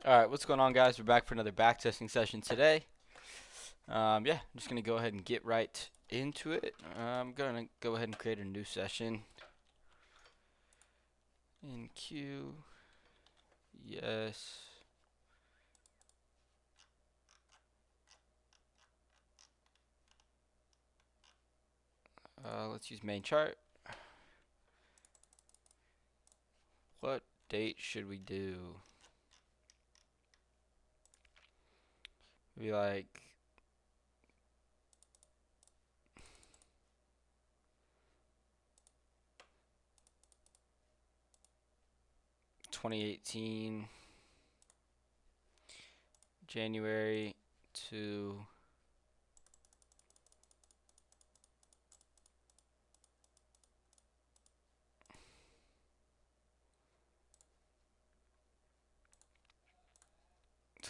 Alright, what's going on, guys? We're back for another backtesting session today. I'm just going to go ahead and get right into it. I'm going to go ahead and create a new session in queue. Yes. Let's use main chart. What date should we do? Maybe like 2018 January to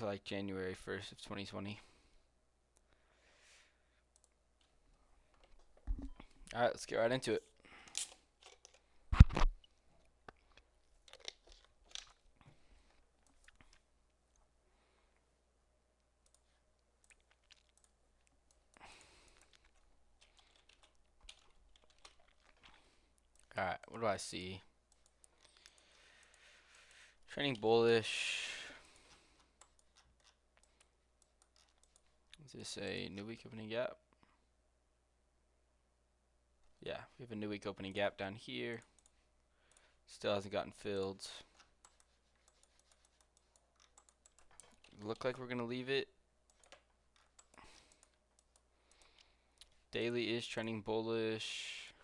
like January 1st of 2020. Alright, let's get right into it. Alright, what do I see? Trending bullish. Is this a new week opening gap? Yeah, we have a new week opening gap down here. Still hasn't gotten filled. Look like we're gonna leave it. Daily is trending bullish.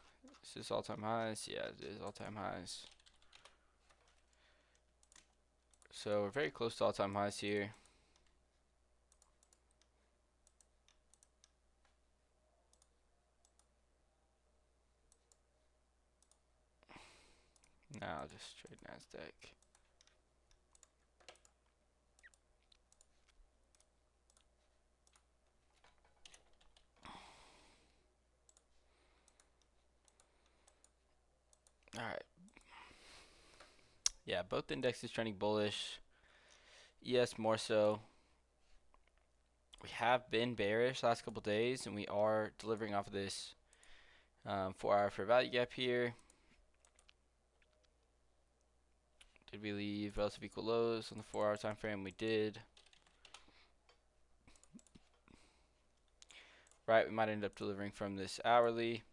Is this all-time highs? Yeah, it is all-time highs. So we're very close to all-time highs here. Now I'll just trade NASDAQ. Alright. Yeah, both indexes trending bullish. ES more so. We have been bearish last couple days, and we are delivering off of this 4-hour fair value gap here. Did we leave relative equal lows on the 4-hour time frame? We did. Right, we might end up delivering from this hourly.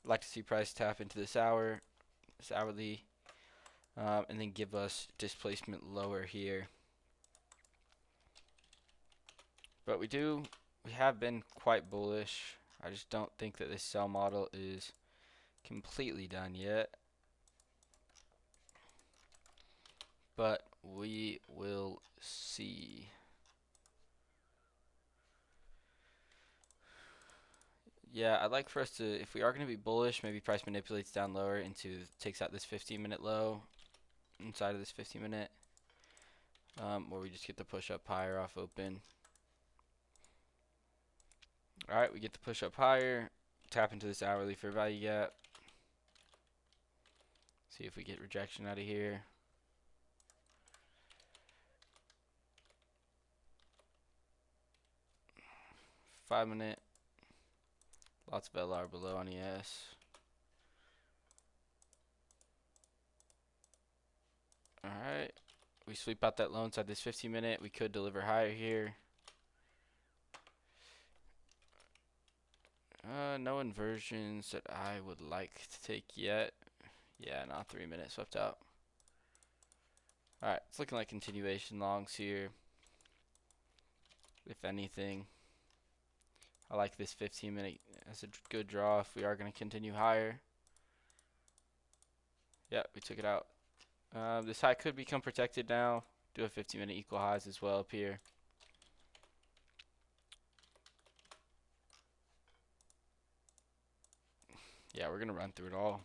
I'd like to see price tap into this hourly, and then give us displacement lower here. But we have been quite bullish. I just don't think that this sell model is completely done yet. But we will see. Yeah, I'd like for us to, if we are going to be bullish, maybe price manipulates down lower takes out this 15-minute low inside of this 15-minute, or we just get the push up higher off open. All right, we get the push up higher, tap into this hourly fair value gap. See if we get rejection out of here. Five-minute, lots of LR below on ES. All right, we sweep out that low inside this 15-minute. We could deliver higher here. No inversions that I would like to take yet. Yeah, no, 3 minutes swept out. Alright, it's looking like continuation longs here. If anything, I like this 15-minute as a good draw if we are going to continue higher. Yeah, we took it out. This high could become protected now. Do a 15-minute equal highs as well up here. Yeah, we're going to run through it all.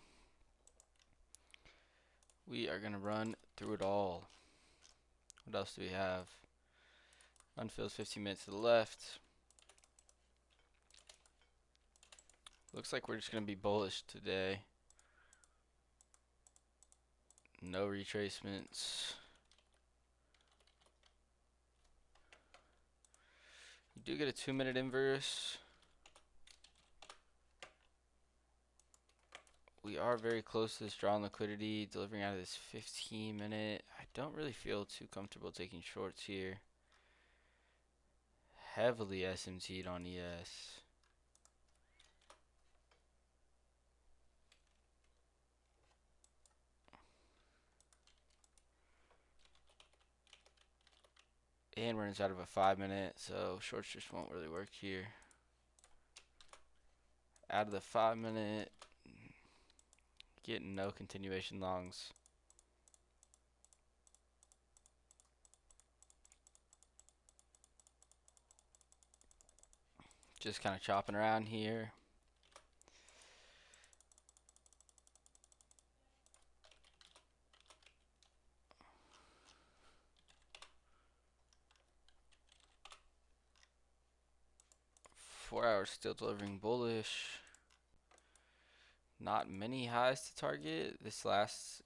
We are going to run through it all. What else do we have? Unfills 15 minutes to the left. Looks like we're just going to be bullish today. No retracements. You do get a 2-minute inverse. We are very close to this draw on liquidity, delivering out of this 15-minute. I don't really feel too comfortable taking shorts here. Heavily SMT'd on ES. And we're inside of a 5-minute, so shorts just won't really work here. Out of the 5-minute, getting no continuation longs. Just kind of chopping around here. Four hours still delivering bullish. Not many highs to target. This last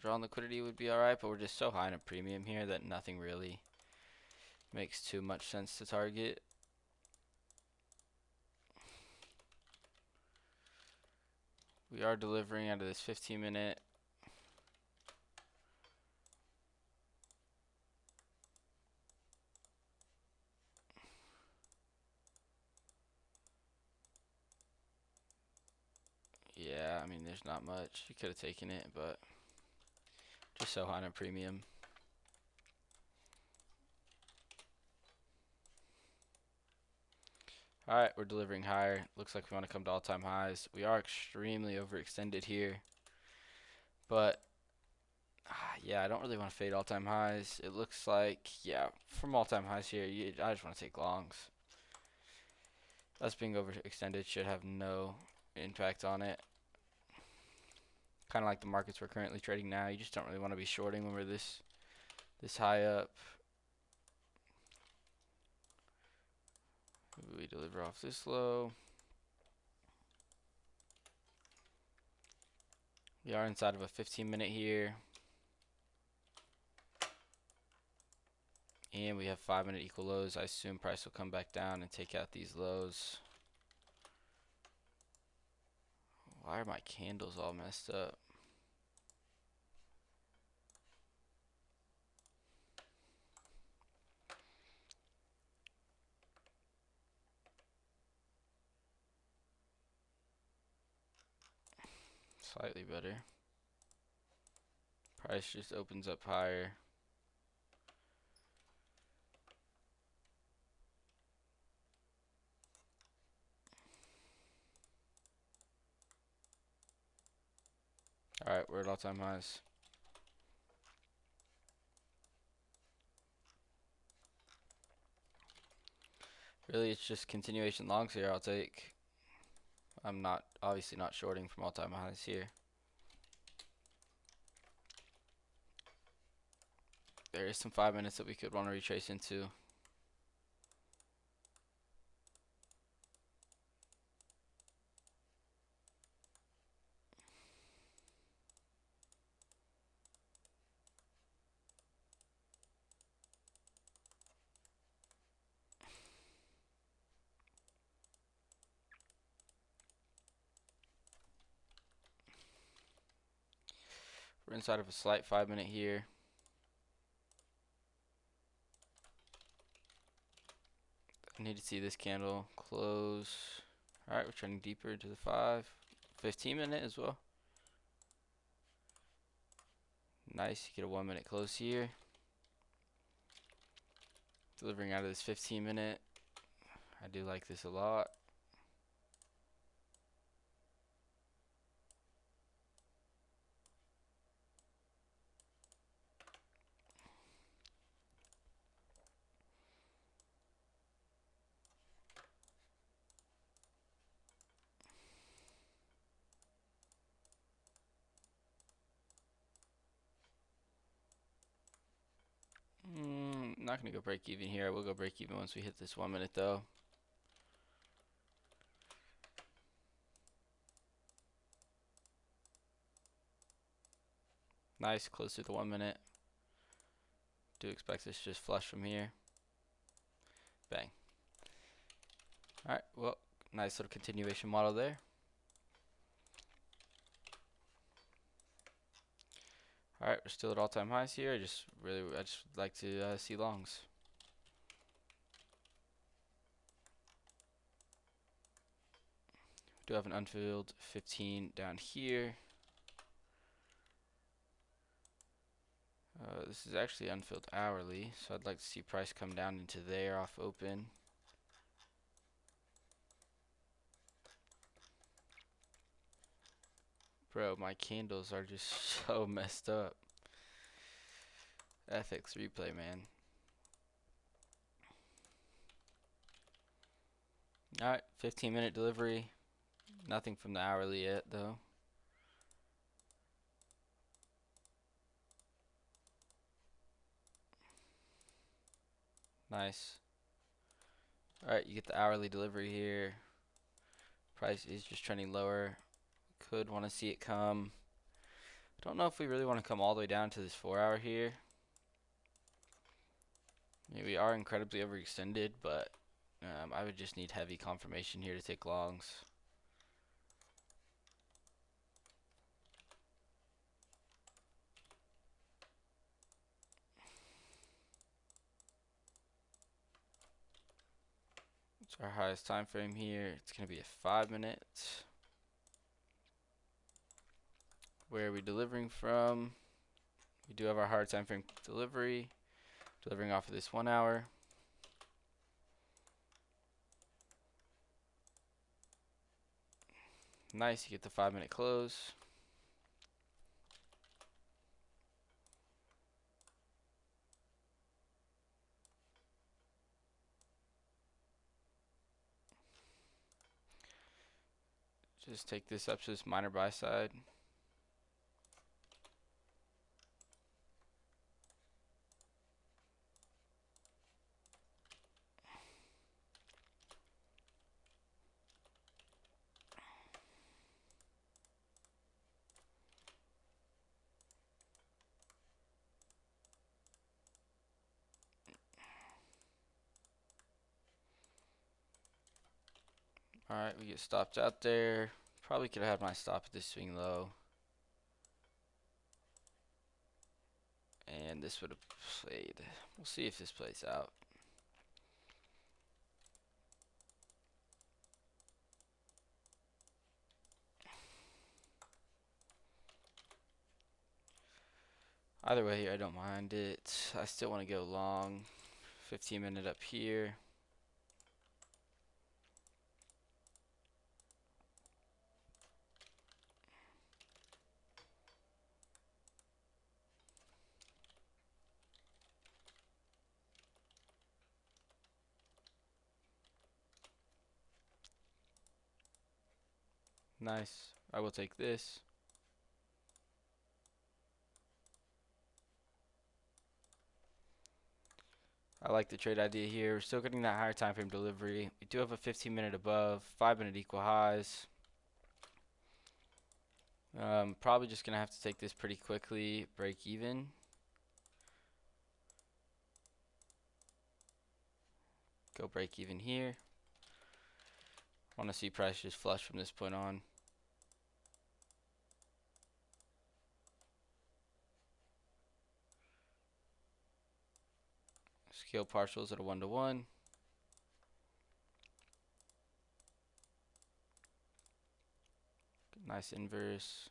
draw on liquidity would be alright, but we're just so high in a premium here that nothing really makes too much sense to target. We are delivering out of this 15-minute. Yeah, I mean, there's not much. You could have taken it, but just so high in a premium. Alright, we're delivering higher. Looks like we want to come to all-time highs. We are extremely overextended here. But, yeah, I don't really want to fade all-time highs. It looks like, yeah, from all-time highs here, I just want to take longs. Us being overextended should have no impact on it. Kind of like the markets we're currently trading now. You just don't really want to be shorting when we're this high up. We deliver off this low. We are inside of a 15-minute here. And we have 5-minute equal lows. I assume price will come back down and take out these lows. Why are my candles all messed up? Slightly better. Price just opens up higher. Alright, we're at all-time highs. Really, it's just continuation longs here I'll take. I'm not, obviously not shorting from all-time highs here. There is some 5 minutes that we could want to retrace into. We're inside of a slight 5-minute here. I need to see this candle close. Alright, we're trending deeper into the 15-minute as well. Nice, you get a 1-minute close here. Delivering out of this 15-minute. I do like this a lot. Not gonna go break even here. I will go break even once we hit this 1-minute though. Nice, close to the 1 minute. Do expect this to just flush from here. Bang. Alright, well, nice little continuation model there. Alright, we're still at all-time highs here. I just like to see longs. Do have an unfilled 15 down here. This is actually unfilled hourly, so I'd like to see price come down into there off open. Bro, my candles are just so messed up. FX replay, man. Alright, 15-minute delivery. Nothing from the hourly yet, though. Nice. Alright, you get the hourly delivery here. Price is just trending lower. Could want to see it come. Don't know if we really want to come all the way down to this 4-hour here. I mean, we are incredibly overextended, but I would just need heavy confirmation here to take longs. It's our highest time frame here. It's going to be a 5 minute. Where are we delivering from? We do have our hard time frame delivery. Delivering off of this 1 hour. Nice, you get the 5 minute close. Just take this up to this minor buy side. Alright, we get stopped out there. Probably could have had my stop at this swing low. And this would have played. We'll see if this plays out. Either way, I don't mind it. I still want to go long. 15-minute up here. Nice. I will take this. I like the trade idea here. We're still getting that higher time frame delivery. We do have a 15-minute above, 5-minute equal highs. Probably just gonna have to take this pretty quickly, break even. Go break even here. Want to see price just flush from this point on. Scale partials at a 1-to-1. Nice inverse.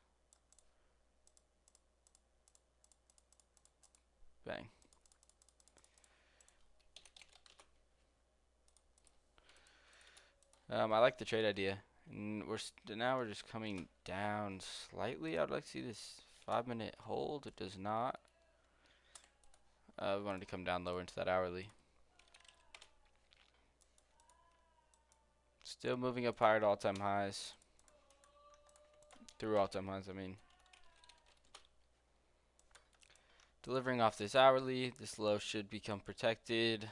Bang. I like the trade idea. And now we're just coming down slightly. I'd like to see this 5-minute hold. It does not. We wanted to come down lower into that hourly. Still moving up higher to all-time highs. Through all-time highs, I mean. Delivering off this hourly. This low should become protected.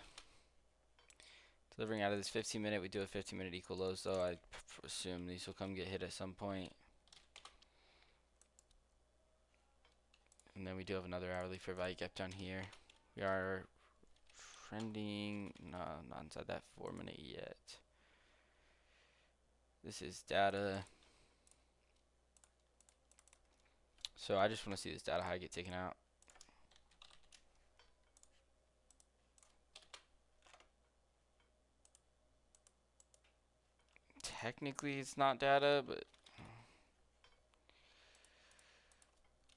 Delivering out of this 15-minute. We do have 15-minute equal lows, though. I assume these will come get hit at some point. And then we do have another hourly fair value gap down here. We are trending, no, not inside that 4-minute yet. This is data. So I just want to see this data high get taken out. Technically it's not data, but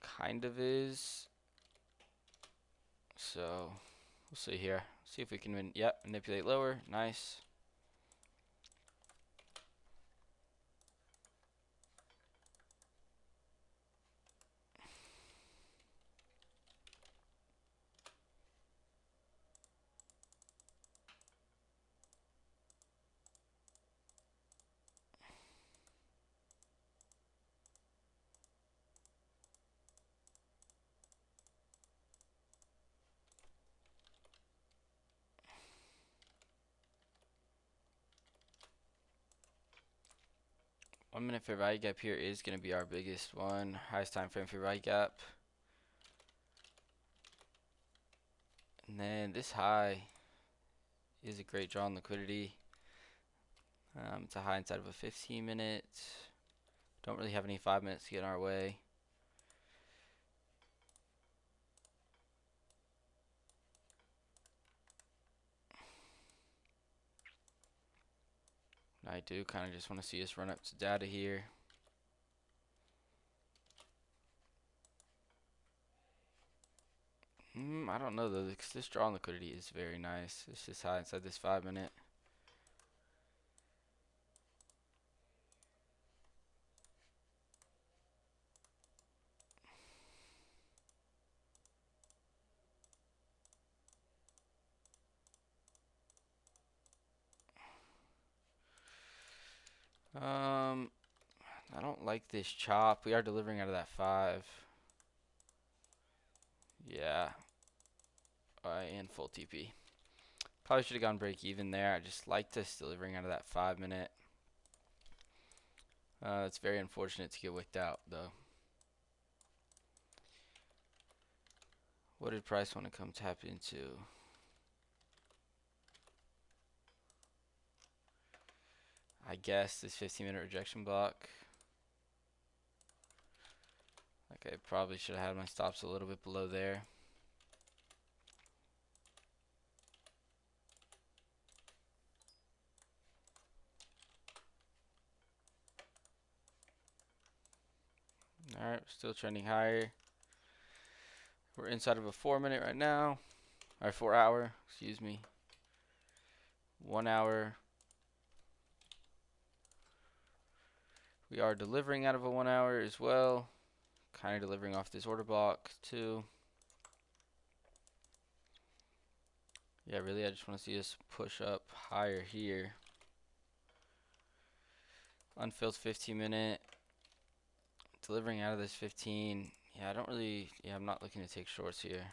kind of is. So we'll see here. See if we can manipulate lower. Nice. One-minute fair value gap here is going to be our biggest one. Highest time frame fair value gap. And then this high is a great draw on liquidity. It's a high inside of a 15-minute. Don't really have any 5 minutes to get in our way. I do kind of just want to see us run up to data here. I don't know though, because this draw on liquidity is very nice. It's just high inside this 5-minute. I don't like this chop. We are delivering out of that 5. Yeah. And full TP. Probably should have gone break even there. I just like this delivering out of that 5-minute. It's very unfortunate to get wicked out though. What did price want to come tap into? I guess this 15-minute rejection block. Okay, probably should have had my stops a little bit below there. Alright, still trending higher. We're inside of a 4-minute right now. Or 4-hour, excuse me. 1 hour. We are delivering out of a 1 hour as well. Kind of delivering off this order block too. Yeah, really, I just want to see us push up higher here. Unfilled 15-minute. Delivering out of this 15. Yeah, I'm not looking to take shorts here.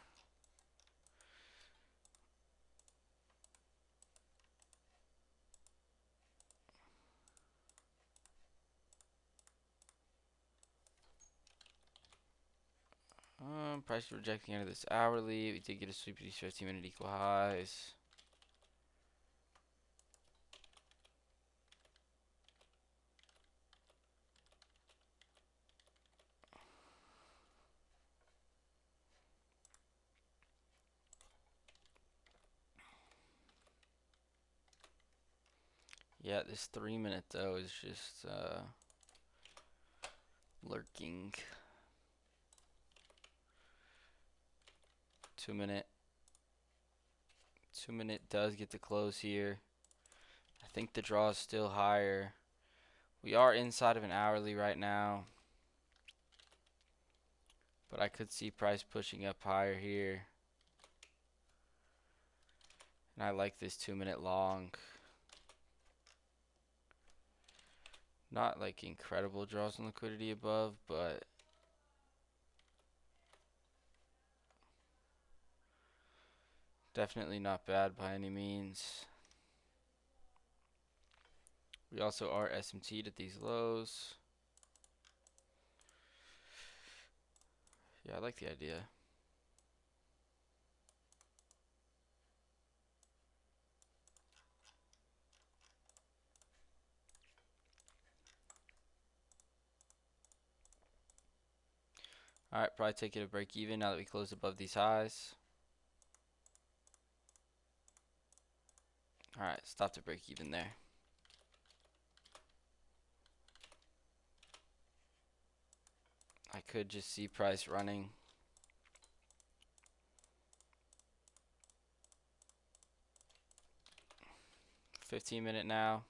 Price rejecting out of this hourly. We did get a sweep of these 15-minute equal highs. Yeah, this 3-minute though is just lurking. 2-minute. 2-minute does get the close here. I think the draw is still higher. We are inside of an hourly right now, but I could see price pushing up higher here. And I like this 2-minute long. Not like incredible draws on liquidity above, but definitely not bad by any means. We also are SMT'd at these lows. Yeah, I like the idea. Alright, probably take it to break even now that we closed above these highs. Alright, stop to break even there. I could just see price running. 15-minute now.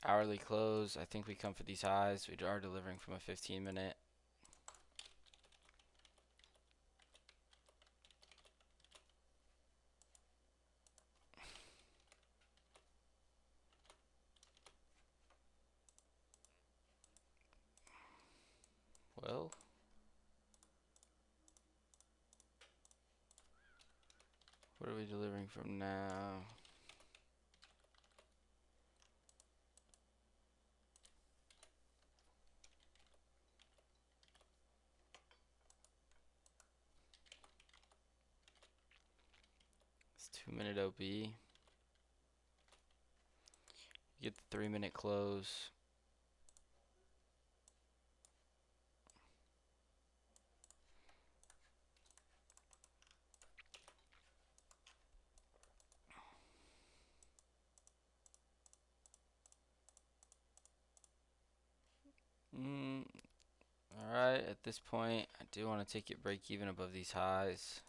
Hourly close. I think we come for these highs. We are delivering from a 15-minute. Well, what are we delivering from now? It's 2-minute OB. Get the 3-minute close. Alright, at this point, I do want to take it break even above these highs.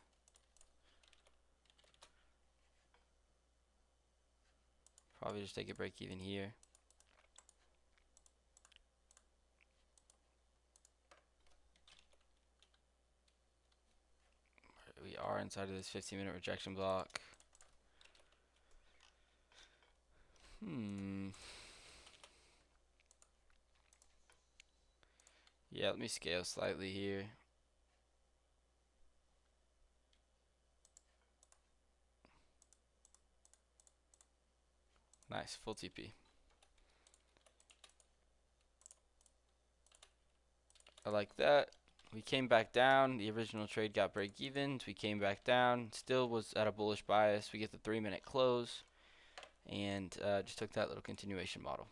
Probably just take it break even here. We are inside of this 15-minute rejection block. Yeah, let me scale slightly here. Nice, full TP. I like that. We came back down. The original trade got break even. We came back down. Still was at a bullish bias. We get the 3-minute close. And just took that little continuation model.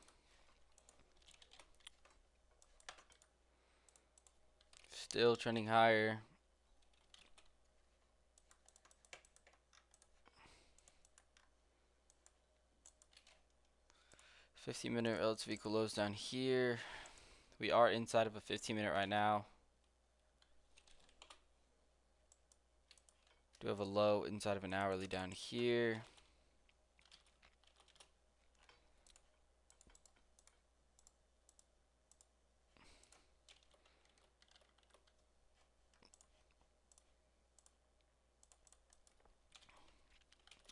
Still trending higher. $15-minute relative equal lows down here. We are inside of a 15-minute right now. Do have a low inside of an hourly down here.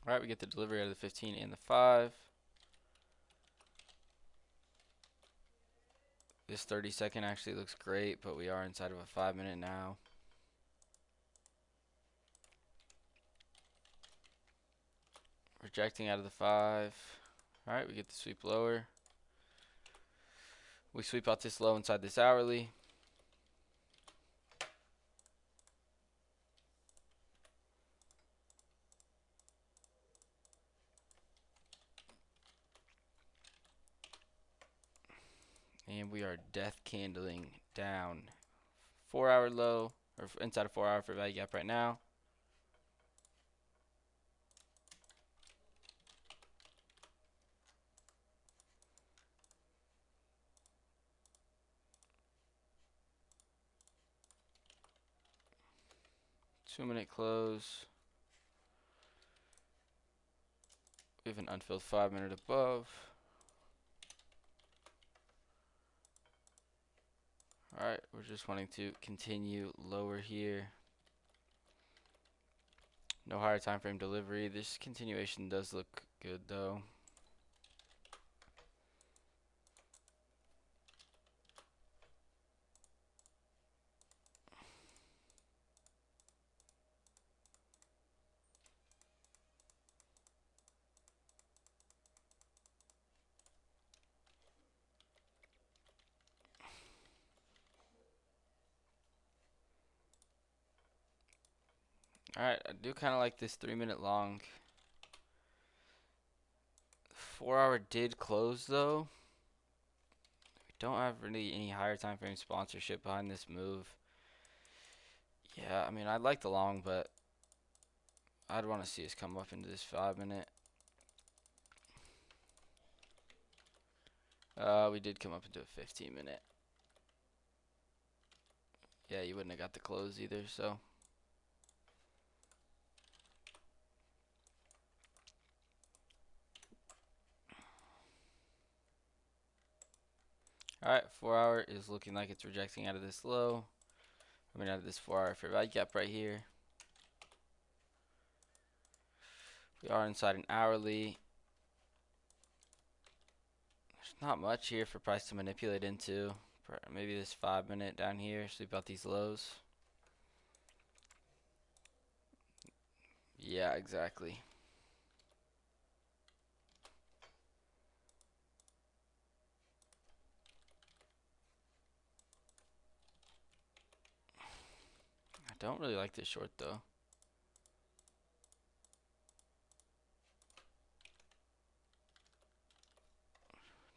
Alright, we get the delivery out of the 15 and the 5. This 30-second actually looks great, but we are inside of a 5-minute now. Rejecting out of the 5. Alright, we get the sweep lower. We sweep out this low inside this hourly. And we are death candling down 4-hour low, or inside of 4-hour for value gap right now. Two-minute close. We have an unfilled 5-minute above. Alright, we're just wanting to continue lower here. No higher time frame delivery. This continuation does look good though. Alright, I do kind of like this 3-minute long. 4-hour did close though. We don't have really any higher time frame sponsorship behind this move. Yeah, I mean, I'd like the long, but I'd want to see us come up into this 5-minute. We did come up into a 15-minute. Yeah, you wouldn't have got the close either, so. Alright, 4-hour is looking like it's rejecting out of this low. I mean, out of this 4-hour fair value gap right here. We are inside an hourly. There's not much here for price to manipulate into. Maybe this 5-minute down here, sweep out these lows. Yeah, exactly. I don't really like this short though.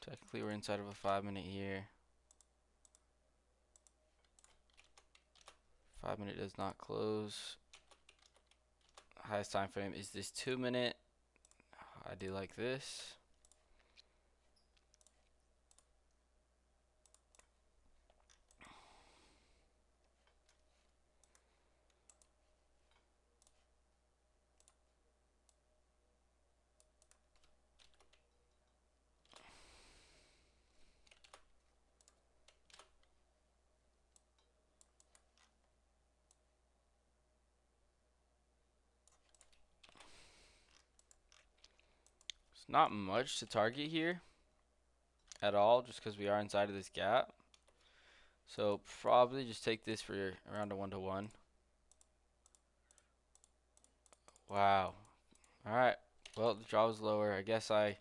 Technically, we're inside of a 5-minute here. 5-minute does not close. Highest time frame is this 2-minute. I do like this. It's not much to target here at all, just because we are inside of this gap. So probably just take this for around a 1-to-1. Wow. Alright. Well, the draw was lower. I guess I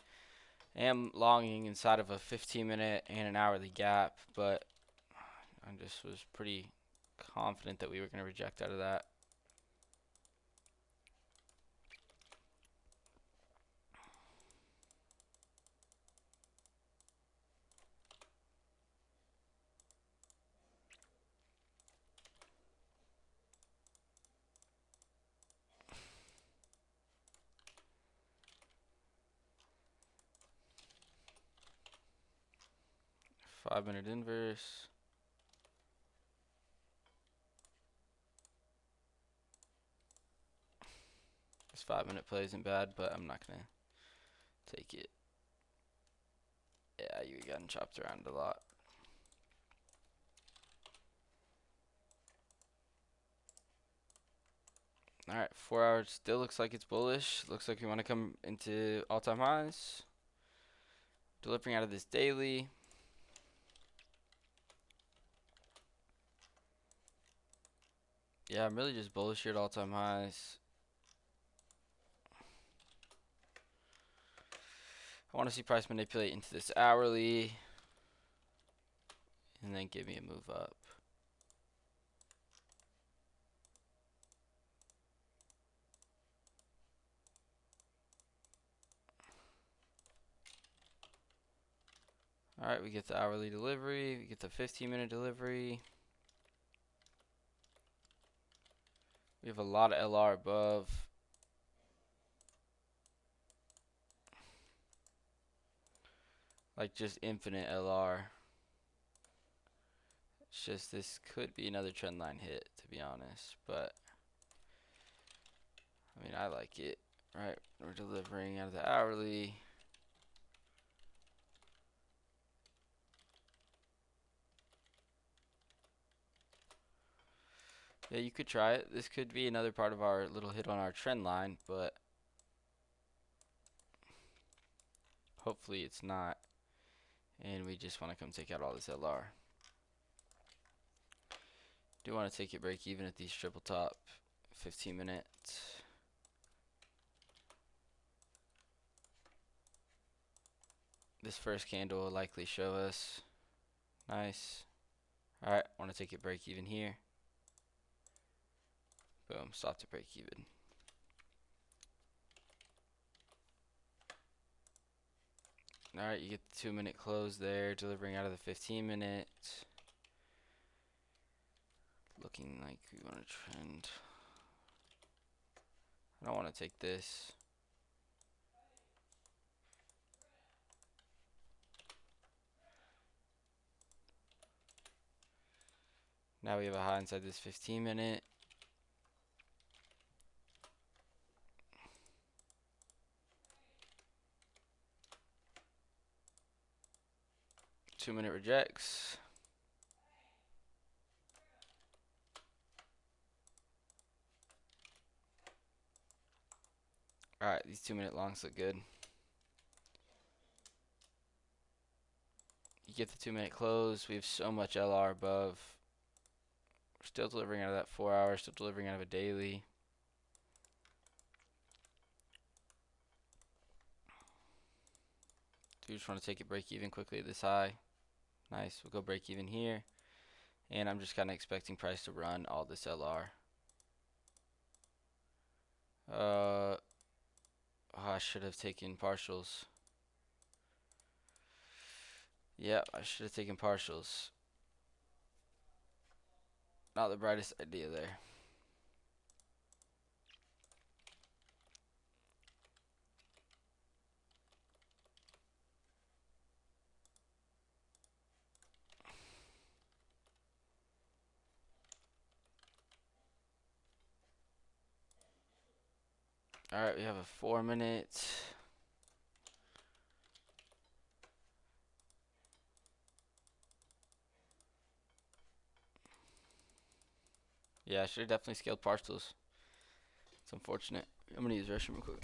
am longing inside of a 15-minute and an hourly gap, but I just was pretty confident that we were going to reject out of that. Five-minute inverse. This 5-minute play isn't bad, but I'm not going to take it. Yeah, you gotten chopped around a lot. Alright, 4 hours still looks like it's bullish. Looks like we want to come into all-time highs. Delivering out of this daily. Yeah, I'm really just bullish here at all-time highs. I want to see price manipulate into this hourly. And then give me a move up. Alright, we get the hourly delivery. We get the 15-minute delivery. We have a lot of LR above. Like just infinite LR. It's just this could be another trend line hit, to be honest. But, I mean, I like it. Right, we're delivering out of the hourly. Yeah, you could try it. This could be another part of our little hit on our trend line, but hopefully it's not. And we just want to come take out all this LR. Do want to take it break even at these triple top 15-minute. This first candle will likely show us. Nice. Alright, want to take it break even here. Boom, stop to break even. Alright, you get the 2-minute close there, delivering out of the 15-minute. Looking like we want to trend. I don't want to take this. Now we have a high inside this 15-minute. Two-minute rejects. Alright, these 2-minute longs look good. You get the 2-minute close. We have so much LR above. We're still delivering out of that 4 hour, still delivering out of a daily. Do you just want to take it break even quickly at this high? Nice, we'll go break even here. And I'm just kind of expecting price to run all this LR. Oh, I should have taken partials. Yeah, I should have taken partials. Not the brightest idea there. Alright, we have a 4-minute. Yeah, I should have definitely scaled partials. It's unfortunate. I'm gonna use the restroom real quick.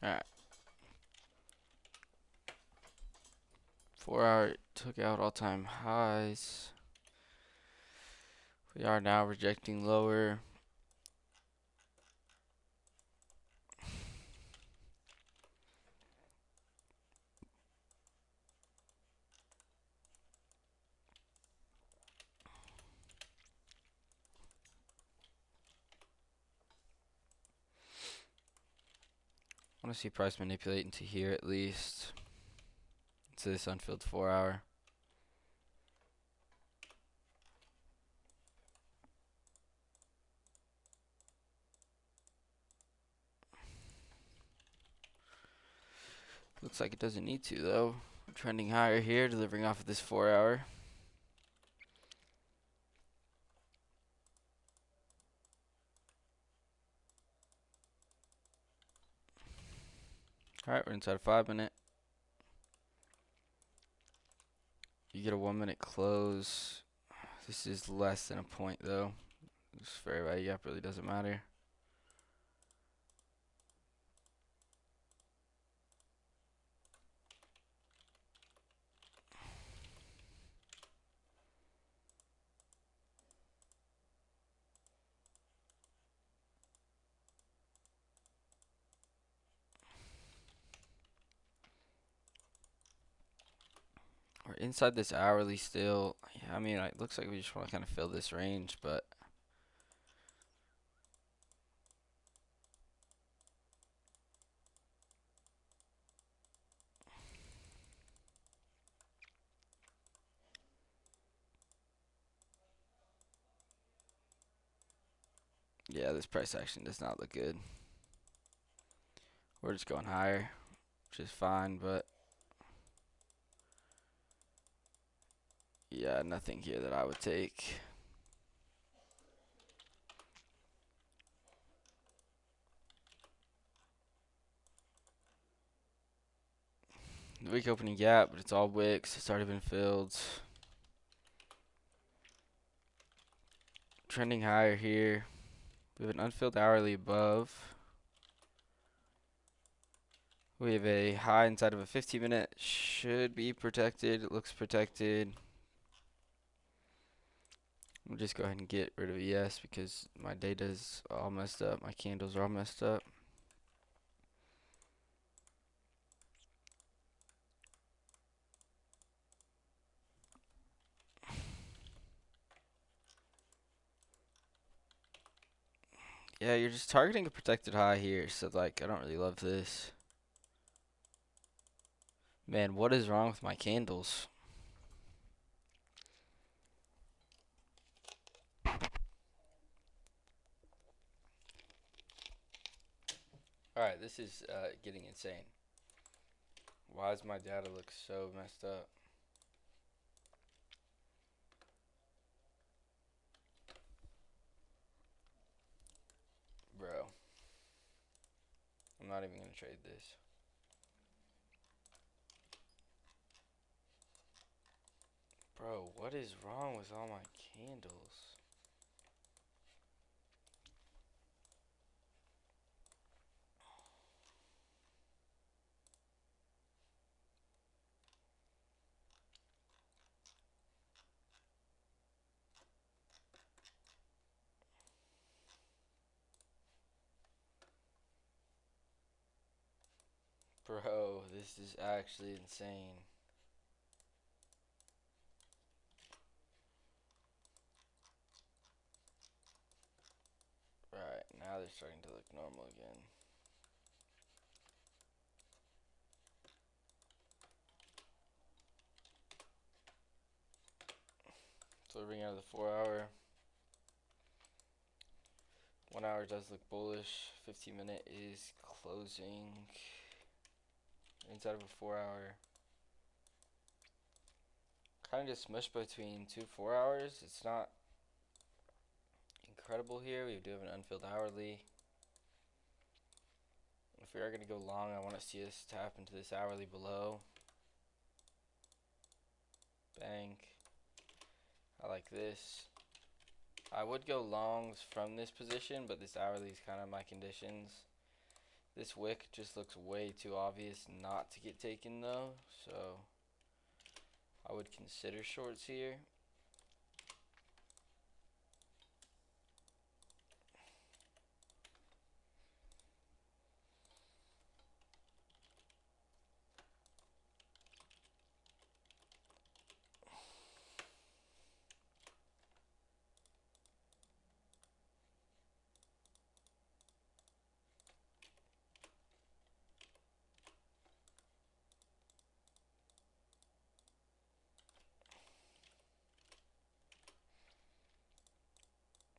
Alright. 4 hour took out all-time highs. We are now rejecting lower. I want to see price manipulate into here at least. To this unfilled 4 hour. Looks like it doesn't need to though. We're trending higher here, delivering off of this 4 hour. Alright, we're inside a 5-minute. You get a 1-minute close. This is less than a point though. This fair value gap really doesn't matter. We're inside this hourly still. Yeah, I mean, it looks like we just want to kind of fill this range, but yeah, this price action does not look good. We're just going higher, which is fine, but yeah, nothing here that I would take. The weak opening gap, but it's all wicks. It's already been filled. Trending higher here. We have an unfilled hourly above. We have a high inside of a 15-minute. Should be protected. It looks protected. We'll just go ahead and get rid of ES because my data's all messed up. My candles are all messed up. Yeah, you're just targeting a protected high here, so like I don't really love this. Man, what is wrong with my candles? Alright, this is getting insane. Why does my data look so messed up? Bro. I'm not even gonna trade this. Bro, what is wrong with all my candles? Bro, this is actually insane. Right, now they're starting to look normal again. So we're bringing out of the 4 hour. 1 hour does look bullish. 15-minute is closing inside of a 4 hour. Kind of just smushed between 2 4 hours. It's not incredible here. We do have an unfilled hourly. If we are going to go long, I want to see us tap into this hourly below. Bank. I like this. I would go longs from this position, but this hourly is kind of my conditions. This wick just looks way too obvious not to get taken though, so I would consider shorts here.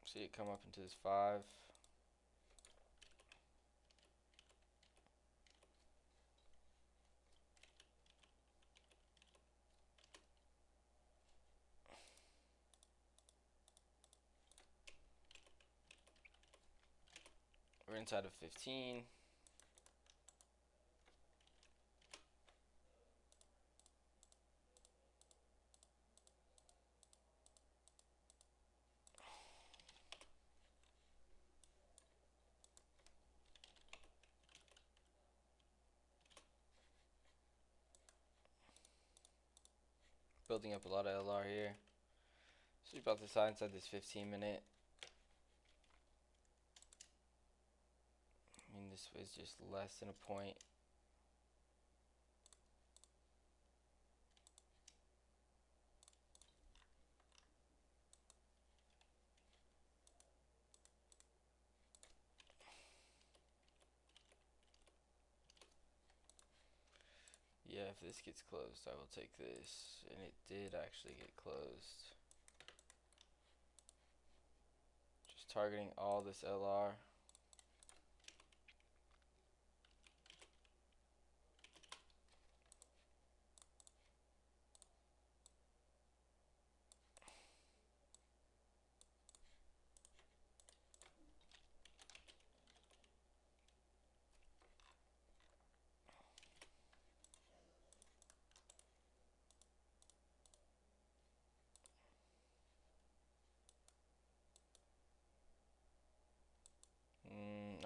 See it come up into this 5. We're inside of 15. Building up a lot of LR here. So about this high inside this 15-minute. I mean, this was just less than a point. Yeah, if this gets closed, I will take this. And it did actually get closed. Just targeting all this LR.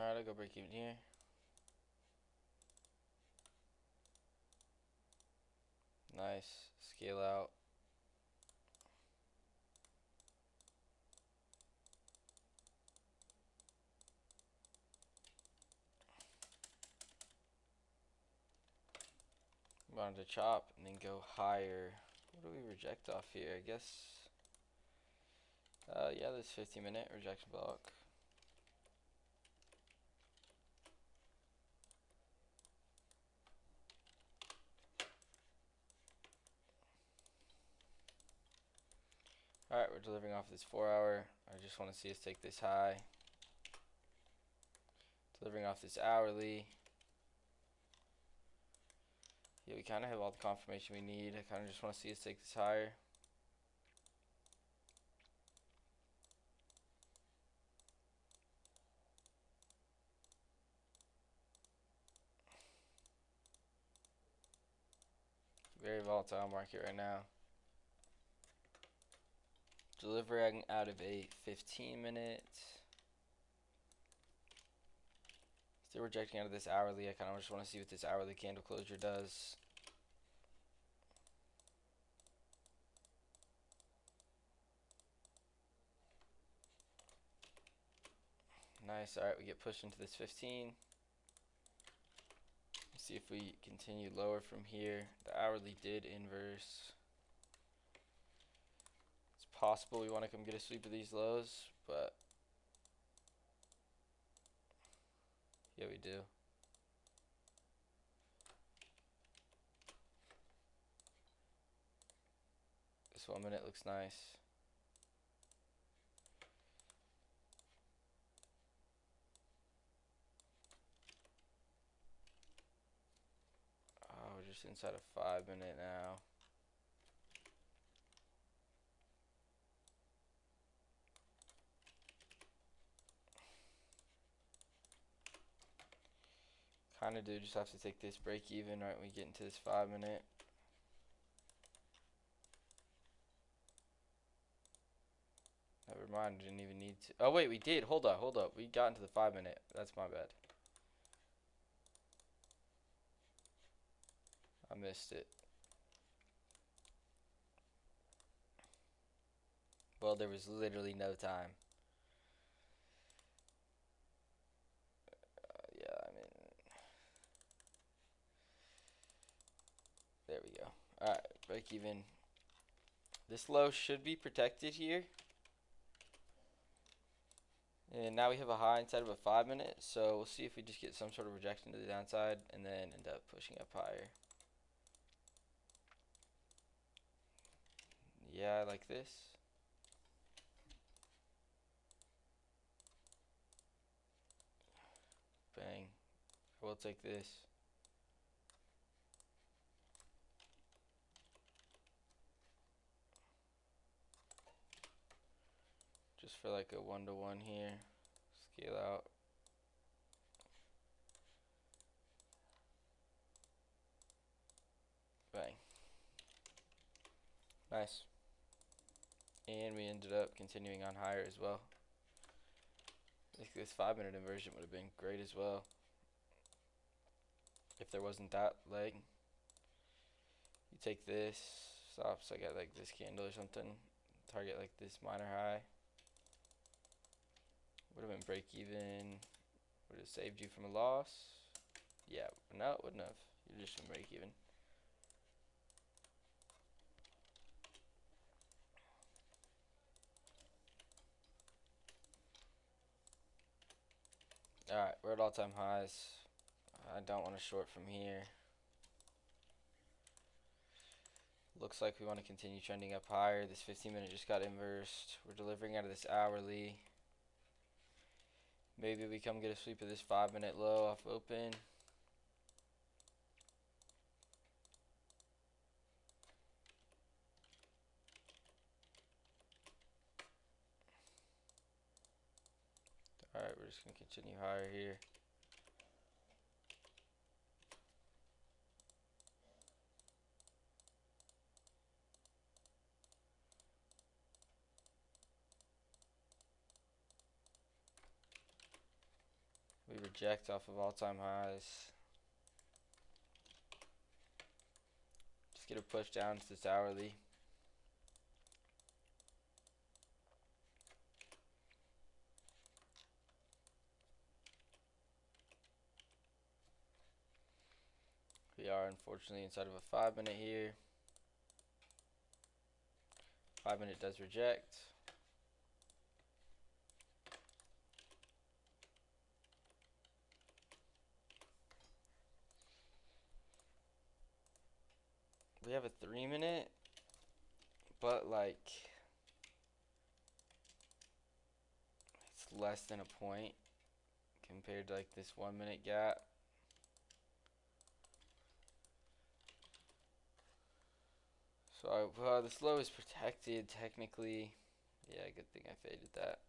Alright, I'll go break even here. Nice. Scale out. Wanted to chop and then go higher. What do we reject off here? I guess. Yeah, this 15-minute rejection block. Alright, we're delivering off this 4-hour. I just want to see us take this high. Delivering off this hourly. Yeah, we kind of have all the confirmation we need. I kind of just want to see us take this higher. Very volatile market right now. Delivering out of a 15-minute. Still rejecting out of this hourly. I kind of just want to see what this hourly candle closure does. Nice. Alright, we get pushed into this 15. See if we continue lower from here. The hourly did inverse. It's possible we want to come get a sweep of these lows, but yeah, we do. This 1 minute looks nice. Oh, we're just inside a 5-minute now. Kinda do just have to take this break even right when we get into this 5-minute. Never mind, we didn't even need to. Oh wait, we did. Hold up. We got into the 5-minute. That's my bad. I missed it. Well, there was literally no time. Yeah, I mean, there we go. Alright, break even. This low should be protected here. And now we have a high inside of a 5-minute, so we'll see if we just get some sort of rejection to the downside and then end up pushing up higher. Yeah, I like this. Bang. I will take this. Just for like a 1-to-1 here. Scale out. Bang. Nice. And we ended up continuing on higher as well. I think this 5-minute inversion would have been great as well. If there wasn't that leg. You take this, stops like at like this candle or something. Target like this minor high. Would have been break even. Would have saved you from a loss. Yeah, no, it wouldn't have. You're just from break even. Alright, we're at all-time highs. I don't want to short from here. Looks like we want to continue trending up higher. This 15-minute just got inversed. We're delivering out of this hourly. Maybe we come get a sweep of this 5-minute low off open. Alright, we're just going to continue higher here. We reject off of all-time highs. Just get a push down to this hourly. We are unfortunately inside of a 5-minute here. 5-minute does reject. We have a 3-minute, but like it's less than a point compared to like this 1-minute gap. So this low is protected technically. Yeah, good thing I faded that.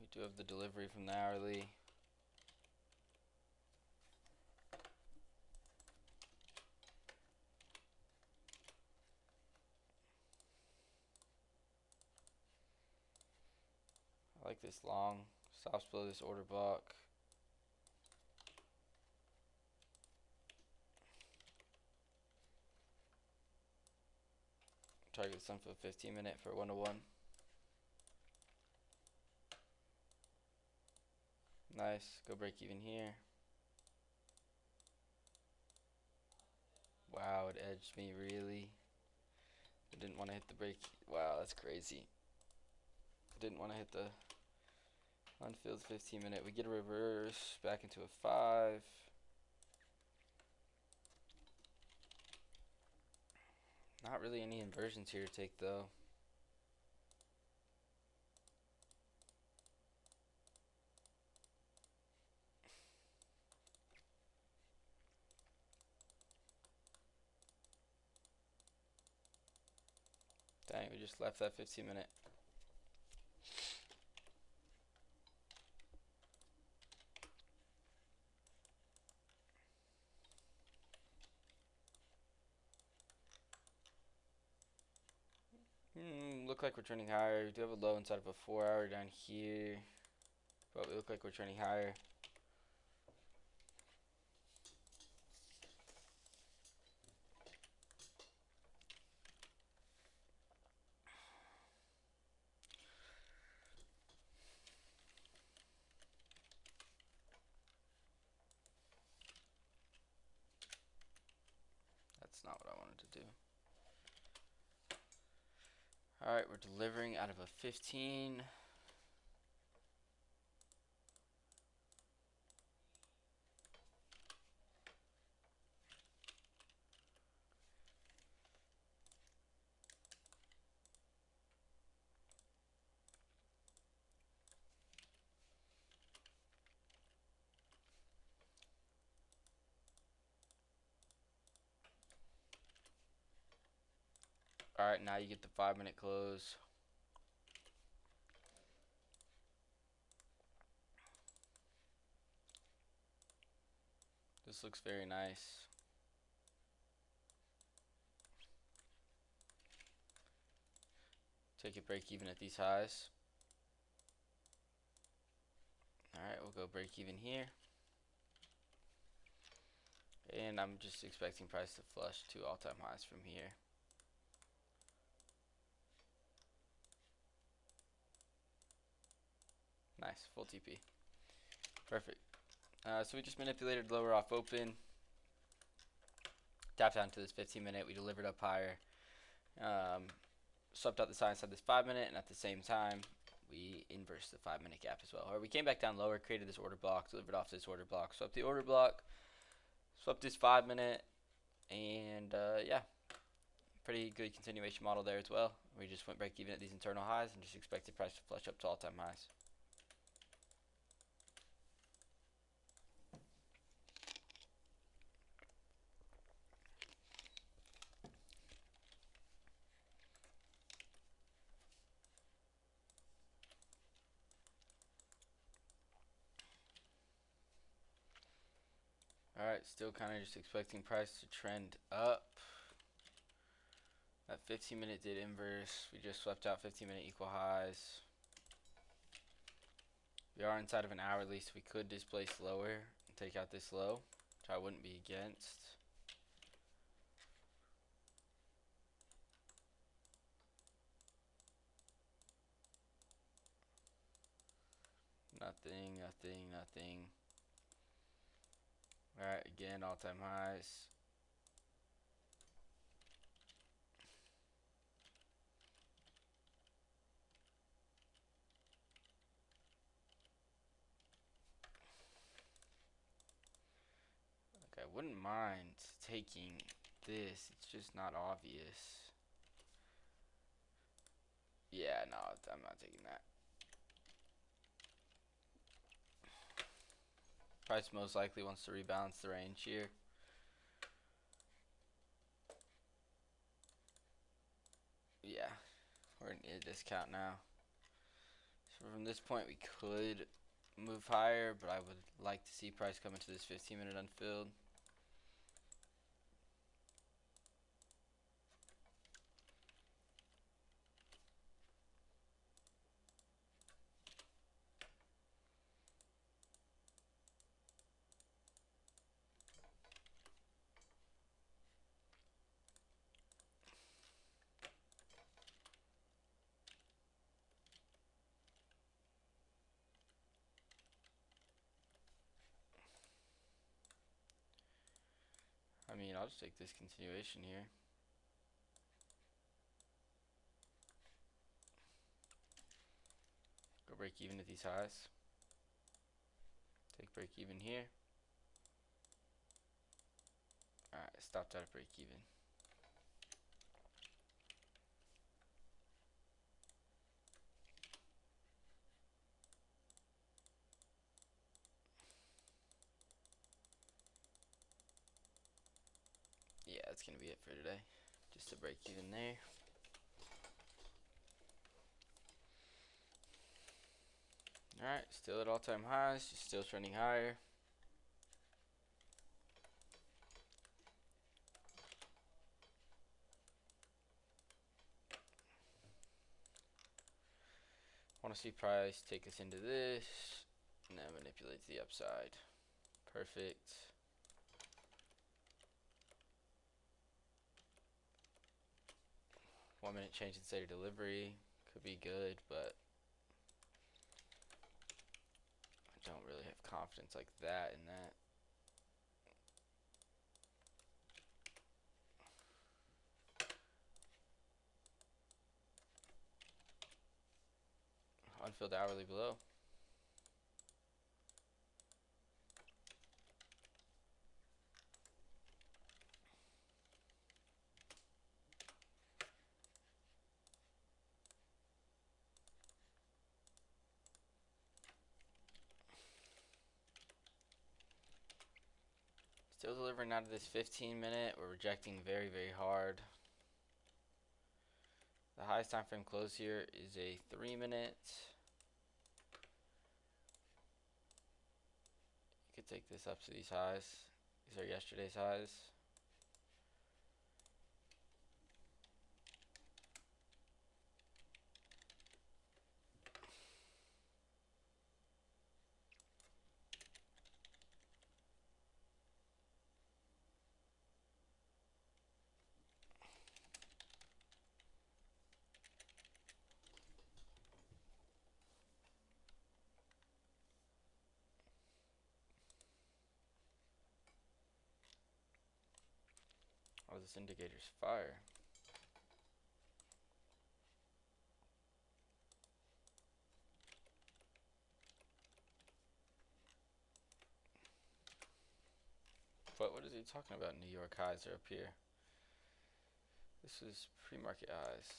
We do have the delivery from the hourly. I like this long. Stops below this order block. Target some for 15-minute for 1-to-1. Nice. Go break even here. Wow, it edged me really. I didn't want to hit the break. Wow, that's crazy. Didn't want to hit the unfilled 15-minute. We get a reverse back into a 5. Not really any inversions here to take though. Dang, we just left that 15-minute. Look like we're trending higher. We do have a low inside of a 4-hour down here, but we look like we're trending higher. That's not what I wanted to do. Alright, we're delivering out of a 15. Alright, now you get the 5-minute close. This looks very nice. Take a break even at these highs. Alright, we'll go break even here. And I'm just expecting price to flush to all-time highs from here. Nice, full TP. Perfect. So we just manipulated lower off open. Tapped down to this 15-minute. We delivered up higher. Swept out the sign inside this 5-minute, and at the same time, we inversed the 5-minute gap as well. Or we came back down lower, created this order block, delivered off this order block, swept the order block, swept this 5-minute, and yeah, pretty good continuation model there as well. We just went break even at these internal highs and just expected price to flush up to all-time highs. Alright, still kind of just expecting price to trend up. That 15-minute did inverse. We just swept out 15-minute equal highs. We are inside of an hour, at least we could displace lower and take out this low, which I wouldn't be against. Nothing, nothing, nothing. Alright, again, all-time highs. Like, I wouldn't mind taking this, it's just not obvious. Yeah, no, I'm not taking that. Price most likely wants to rebalance the range here. Yeah, we're in a discount now. So from this point we could move higher, but I would like to see price come into this 15-minute unfilled. I mean, I'll just take this continuation here. Go break even at these highs. Take break even here. Alright, stopped out at break even. Yeah, that's gonna be it for today. Just a break even there. Alright, still at all-time highs, just still trending higher. Want to see price take us into this, and then manipulate the upside. Perfect. 1 minute change in state of delivery could be good, but I don't really have confidence like that in that. Unfilled hourly below. Still delivering out of this 15-minute. We're rejecting very, very hard. The highest time frame close here is a 3-minute. You could take this up to these highs. These are yesterday's highs. Oh, this indicator's fire. But what is he talking about? New York highs are up here. This is pre-market highs.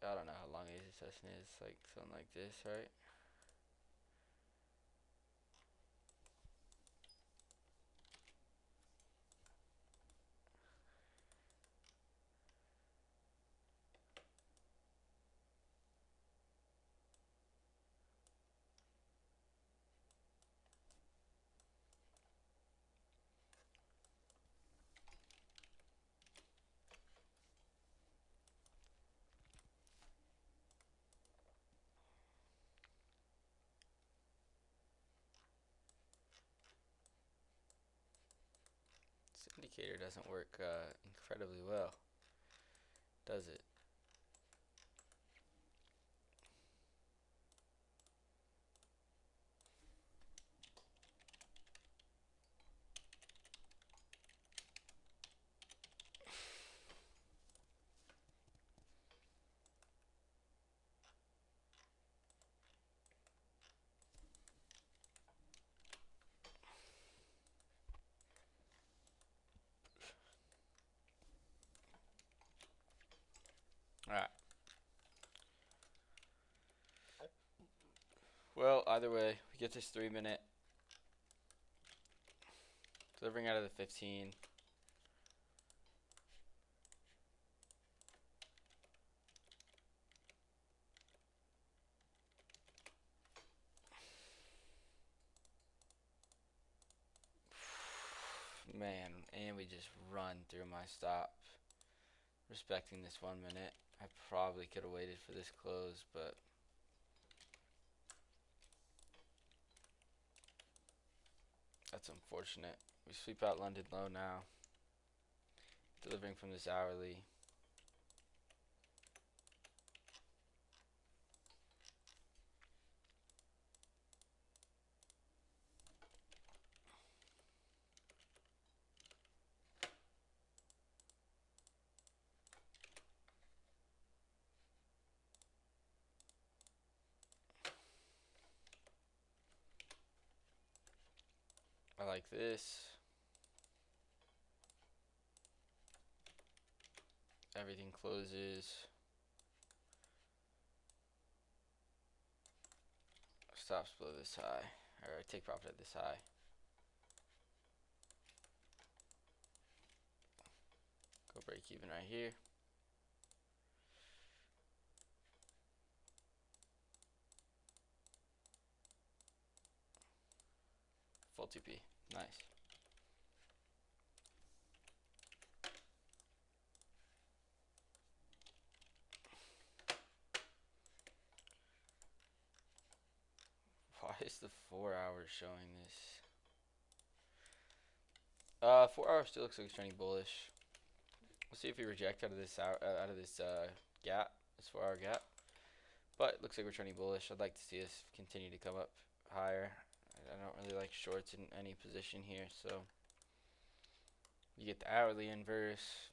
I don't know how long a session is, like something like this, right? This indicator doesn't work incredibly well, does it? Alright. Well, either way, we get this 3 minute. Delivering out of the 15. Man, and we just run through my stop. Respecting this 1 minute. I probably could have waited for this close, but that's unfortunate. We sweep out London low now. Delivering from this hourly. I like this. Everything closes. Stops below this high. Or I take profit at this high. Go break even right here. Full TP. Nice. Why is the 4 hours showing this? 4 hours still looks like it's trending bullish. We'll see if we reject out of this gap, this 4 hour gap. But it looks like we're trending bullish. I'd like to see us continue to come up higher. I don't really like shorts in any position here, so you get the hourly inverse.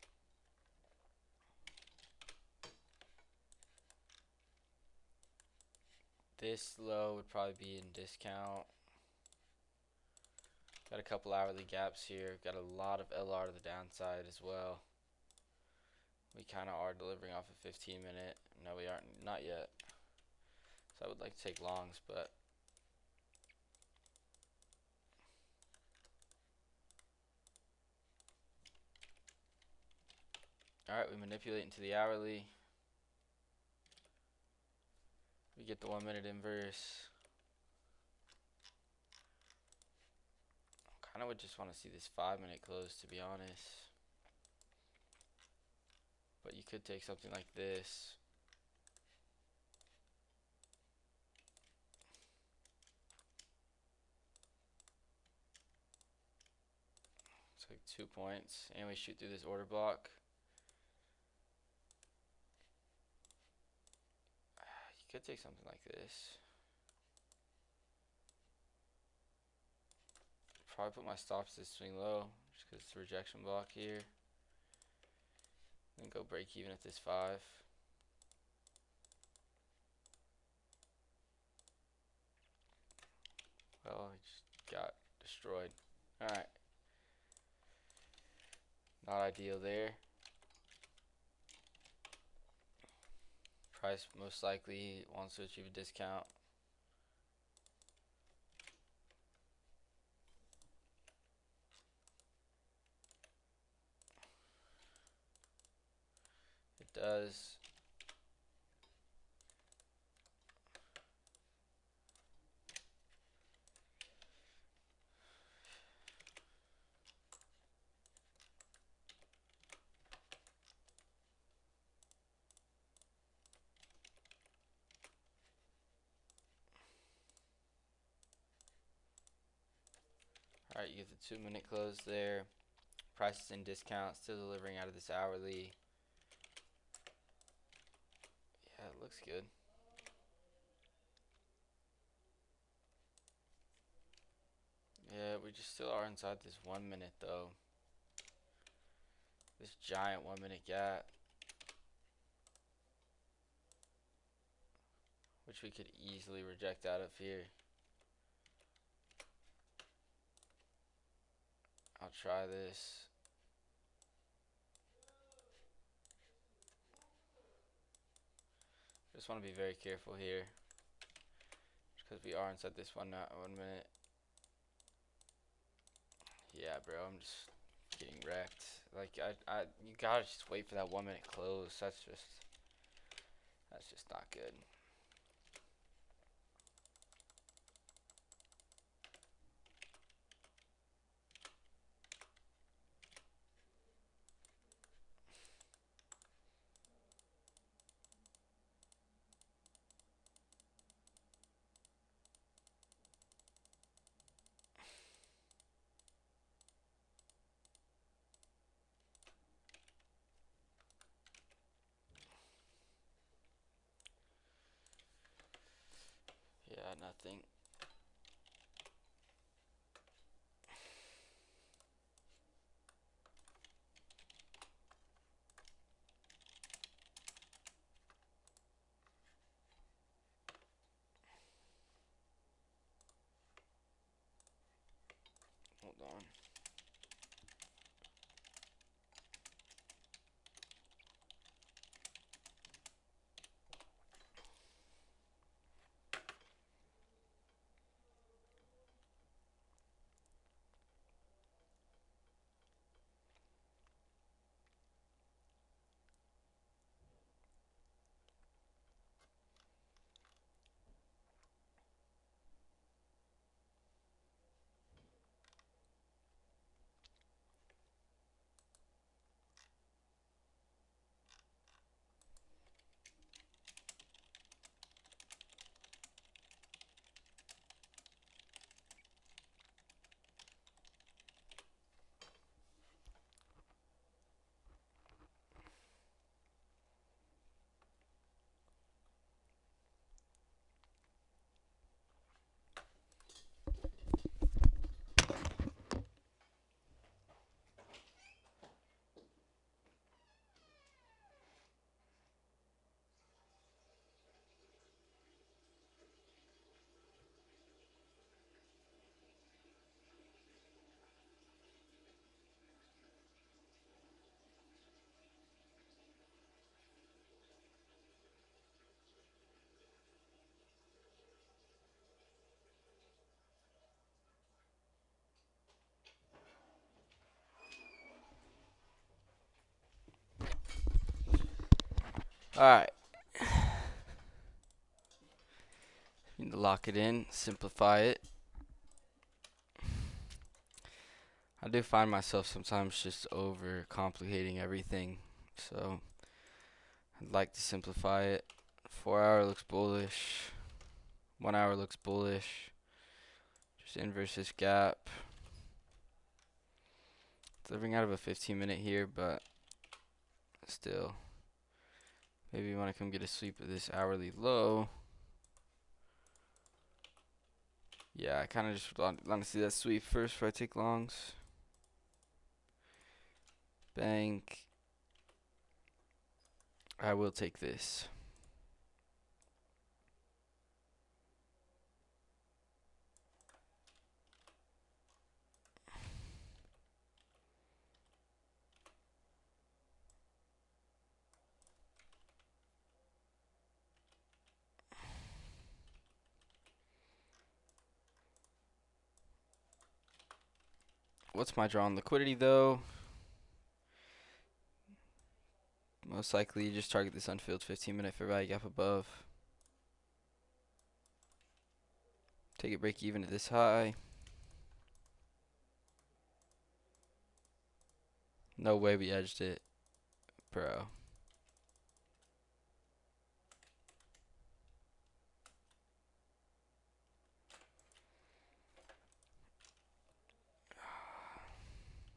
This low would probably be in discount. Got a couple hourly gaps here. Got a lot of LR to the downside as well. We kind of are delivering off a 15 minute. No, we aren't. Not yet. So I would like to take longs, but alright, we manipulate into the hourly. We get the 1 minute inverse. Kind of would just want to see this 5 minute close, to be honest. But you could take something like this. It's like 2 points, and we shoot through this order block. You could take something like this. Probably put my stops to swing low, just because it's a rejection block here. Then go break even at this 5. Well, I just got destroyed. Alright. Not ideal there. price most likely wants to achieve a discount. It does. Alright, you get the 2-minute close there. Prices and discount, still delivering out of this hourly. Yeah, it looks good. Yeah, we just still are inside this 1 minute though. This giant 1 minute gap, which we could easily reject out of here. I'll try this. Just want to be very careful here, because we are inside this 1 minute. Yeah, bro, I'm just getting wrecked. Like you gotta just wait for that 1 minute close. That's just not good. Yeah, nothing. Hold on. Alright. Need to lock it in, simplify it. I do find myself sometimes just over complicating everything, so I'd like to simplify it. 4 hour looks bullish, 1 hour looks bullish, just inverse this gap. Delivering out of a 15-minute here, but still, maybe you want to come get a sweep of this hourly low. Yeah, I kind of just want to see that sweep first before I take longs. Bank. I will take this. What's my draw on liquidity though? Most likely you just target this unfilled 15-minute fair value gap above. Take it break even to this high. No way we edged it, bro.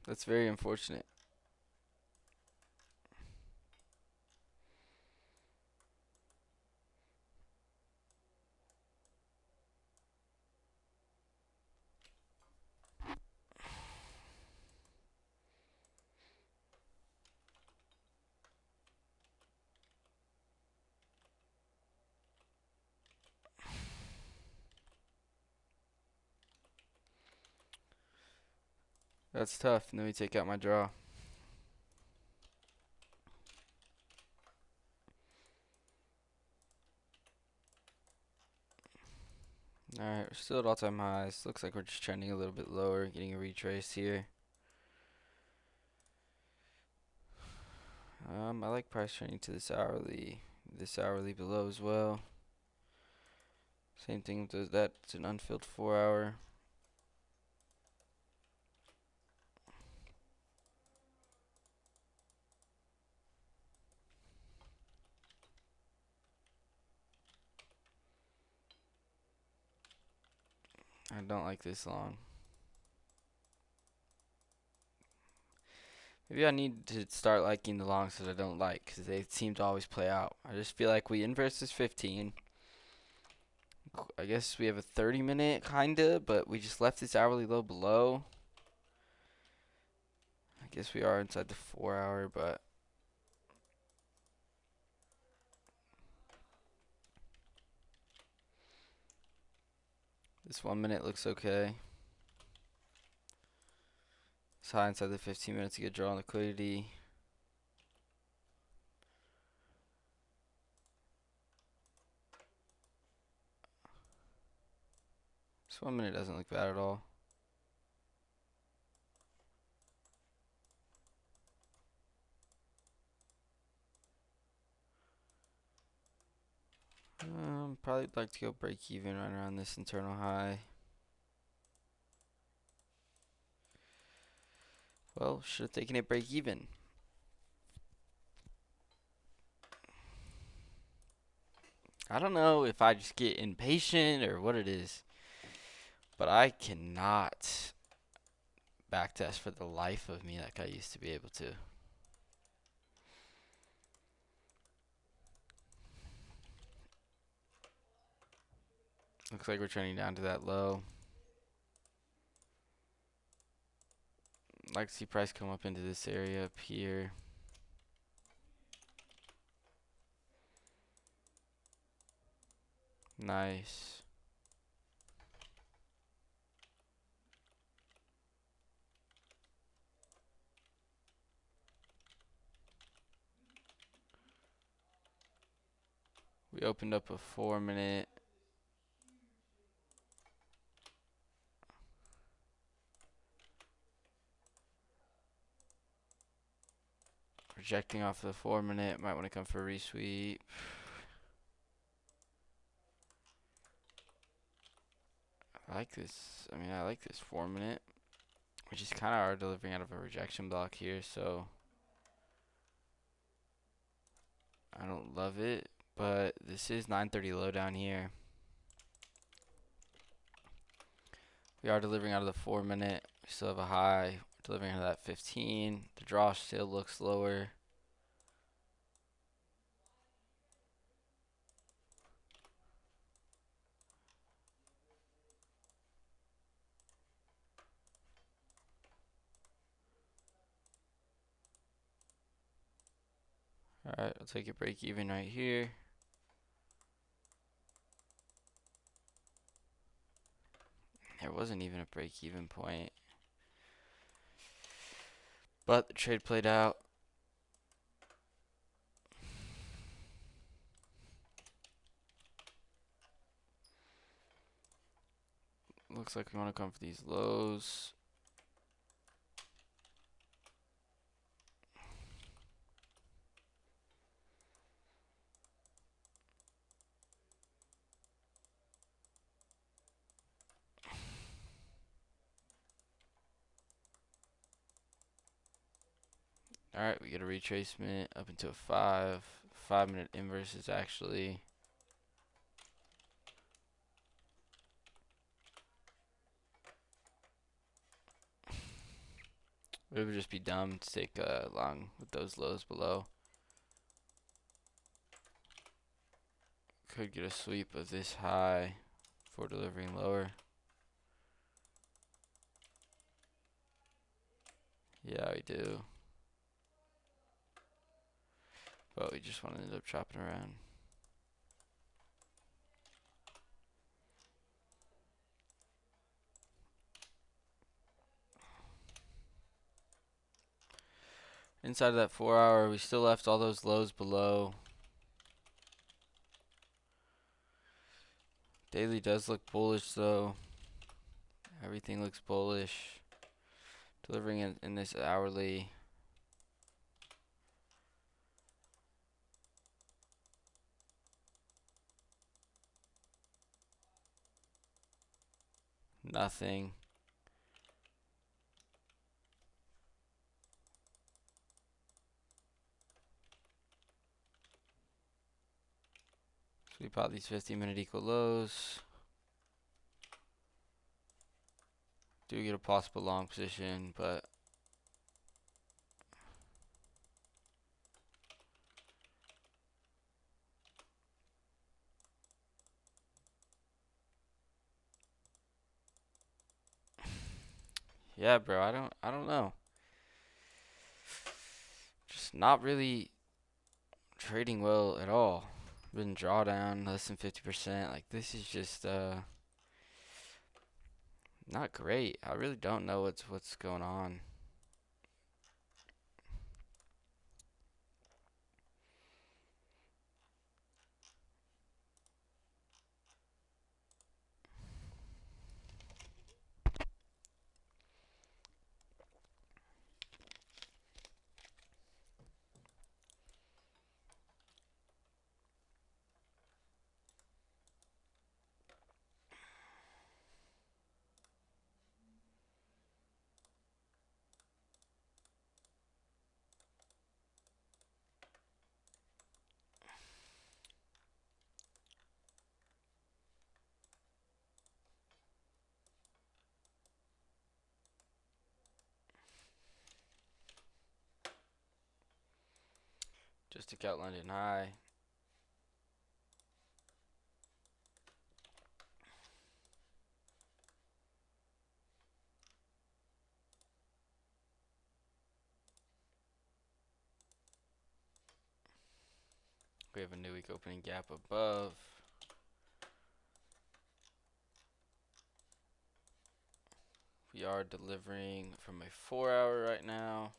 That's very unfortunate. That's tough. And then we take out my draw. Alright, we're still at all-time highs. Looks like we're just trending a little bit lower, getting a retrace here. I like price trending to this hourly below as well. Same thing with that. It's an unfilled 4-hour. I don't like this long. Maybe I need to start liking the longs that I don't like because they seem to always play out. I just feel like we inverse this 15. I guess we have a 30-minute kinda, but we just left this hourly low below. I guess we are inside the 4-hour, but this 1 minute looks okay. It's high inside the 15 minutes to get draw on liquidity. This 1 minute doesn't look bad at all. Probably like to go break even right around this internal high. Well, should have taken it break even. I don't know if I just get impatient or what it is, but I cannot backtest for the life of me like I used to be able to. Looks like we're trending down to that low. Like to see price come up into this area up here. Nice. We opened up a 4-minute. Rejecting off the 4-minute. Might want to come for a resweep. I like this. I mean, I like this 4-minute. We just kind of are delivering out of a rejection block here, so I don't love it. But this is 930 low down here. We are delivering out of the 4-minute. We still have a high. We're delivering out of that 15. The draw still looks lower. Alright, I'll take a break even right here. There wasn't even a break even point. But the trade played out. Looks like we want to come for these lows. Alright, we get a retracement up into a 5 minute inverse is actually it would just be dumb to take long with those lows below. Could get a sweep of this high for delivering lower. Yeah, we do. But we just want to end up chopping around. Inside of that 4 hour, we still left all those lows below. Daily does look bullish though. Everything looks bullish. Delivering in this hourly. Nothing. Sweep out these 15-minute equal lows. Do get a possible long position, but yeah, bro, I don't know. Just not really trading well at all. Been drawdown less than 50%. Like this is just not great. I really don't know what's going on. Just took out London High. We have a new week opening gap above. We are delivering from a 4 hour right now.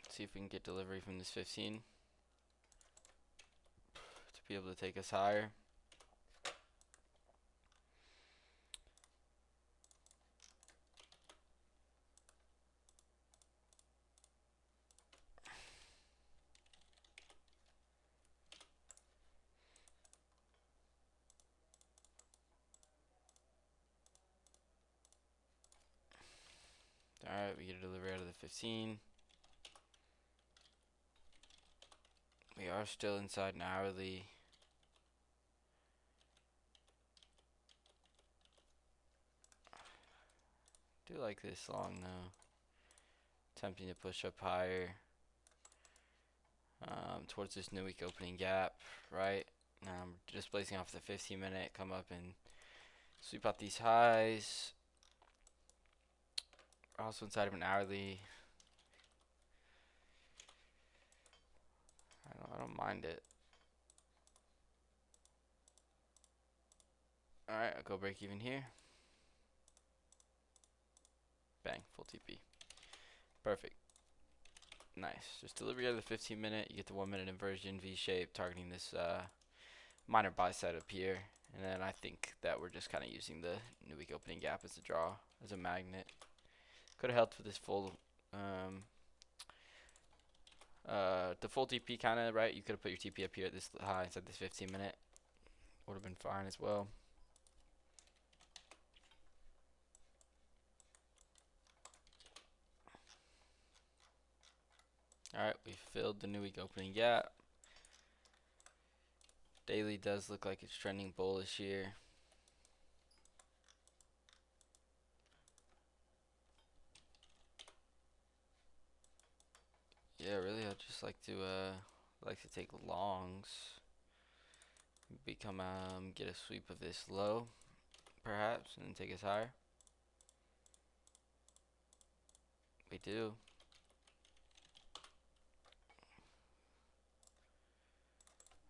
See if we can get delivery from this 15 to be able to take us higher. Alright, we get a delivery out of the 15. We are still inside an hourly. Do like this long though. Attempting to push up higher towards this new week opening gap, right? Displacing off the 15-minute, come up and sweep out these highs. Also inside of an hourly. I don't mind it. Alright, I'll go break even here. Bang, full TP. Perfect. Nice. Just delivery out of the 15-minute. You get the 1 minute inversion V shape targeting this minor buy side up here. And then I think that we're just kind of using the new week opening gap as a draw, as a magnet. Could have helped with this full, the full TP kind of, right? You could have put your TP up here at this high instead of this 15 minute. Would have been fine as well. Alright, we filled the new week opening gap. Daily does look like it's trending bullish here. Yeah, really, I'd just like to take longs. Get a sweep of this low, perhaps, and then take us higher. We do.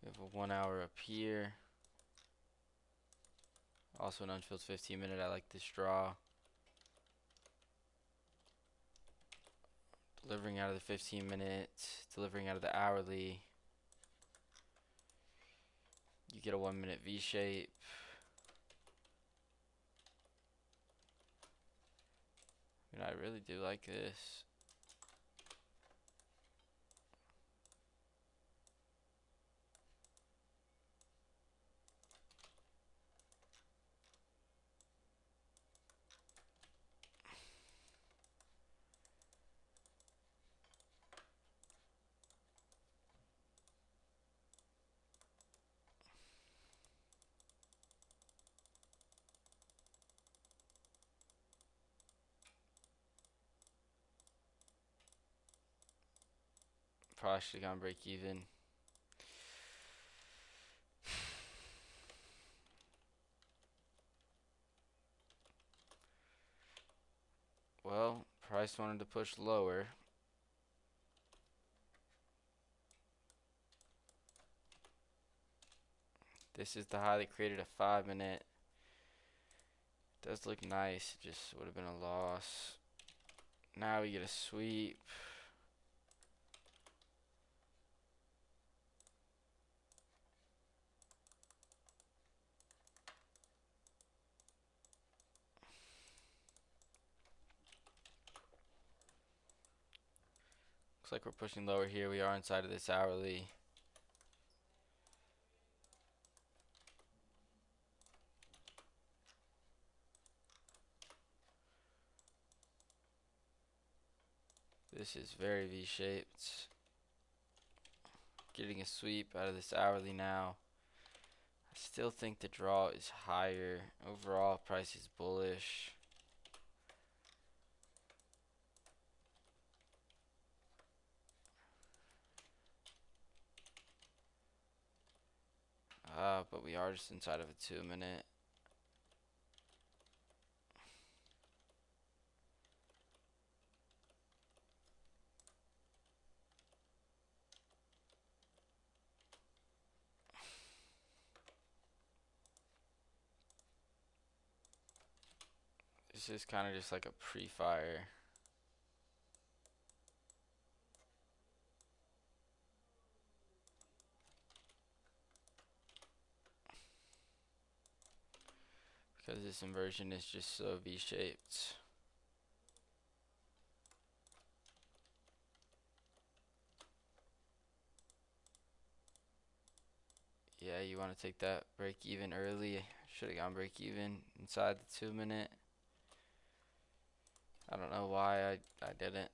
We have a 1 hour up here. Also an unfilled 15 minute. I like this draw. Delivering out of the 15 minute, delivering out of the hourly. You get a 1 minute V shape. I mean, I really do like this. Probably should have gone break even. Well, price wanted to push lower. This is the high that created a 5 minute. Does look nice, it just would have been a loss. Now we get a sweep. Looks like we're pushing lower here. We are inside of this hourly. This is very V-shaped. Getting a sweep out of this hourly now. I still think the draw is higher. Overall, price is bullish. But we are just inside of a 2 minute. This is kind of just like a pre-fire. Because this inversion is just so V-shaped. Yeah, you want to take that break even early. Should have gone break even inside the 2 minute. I don't know why I didn't.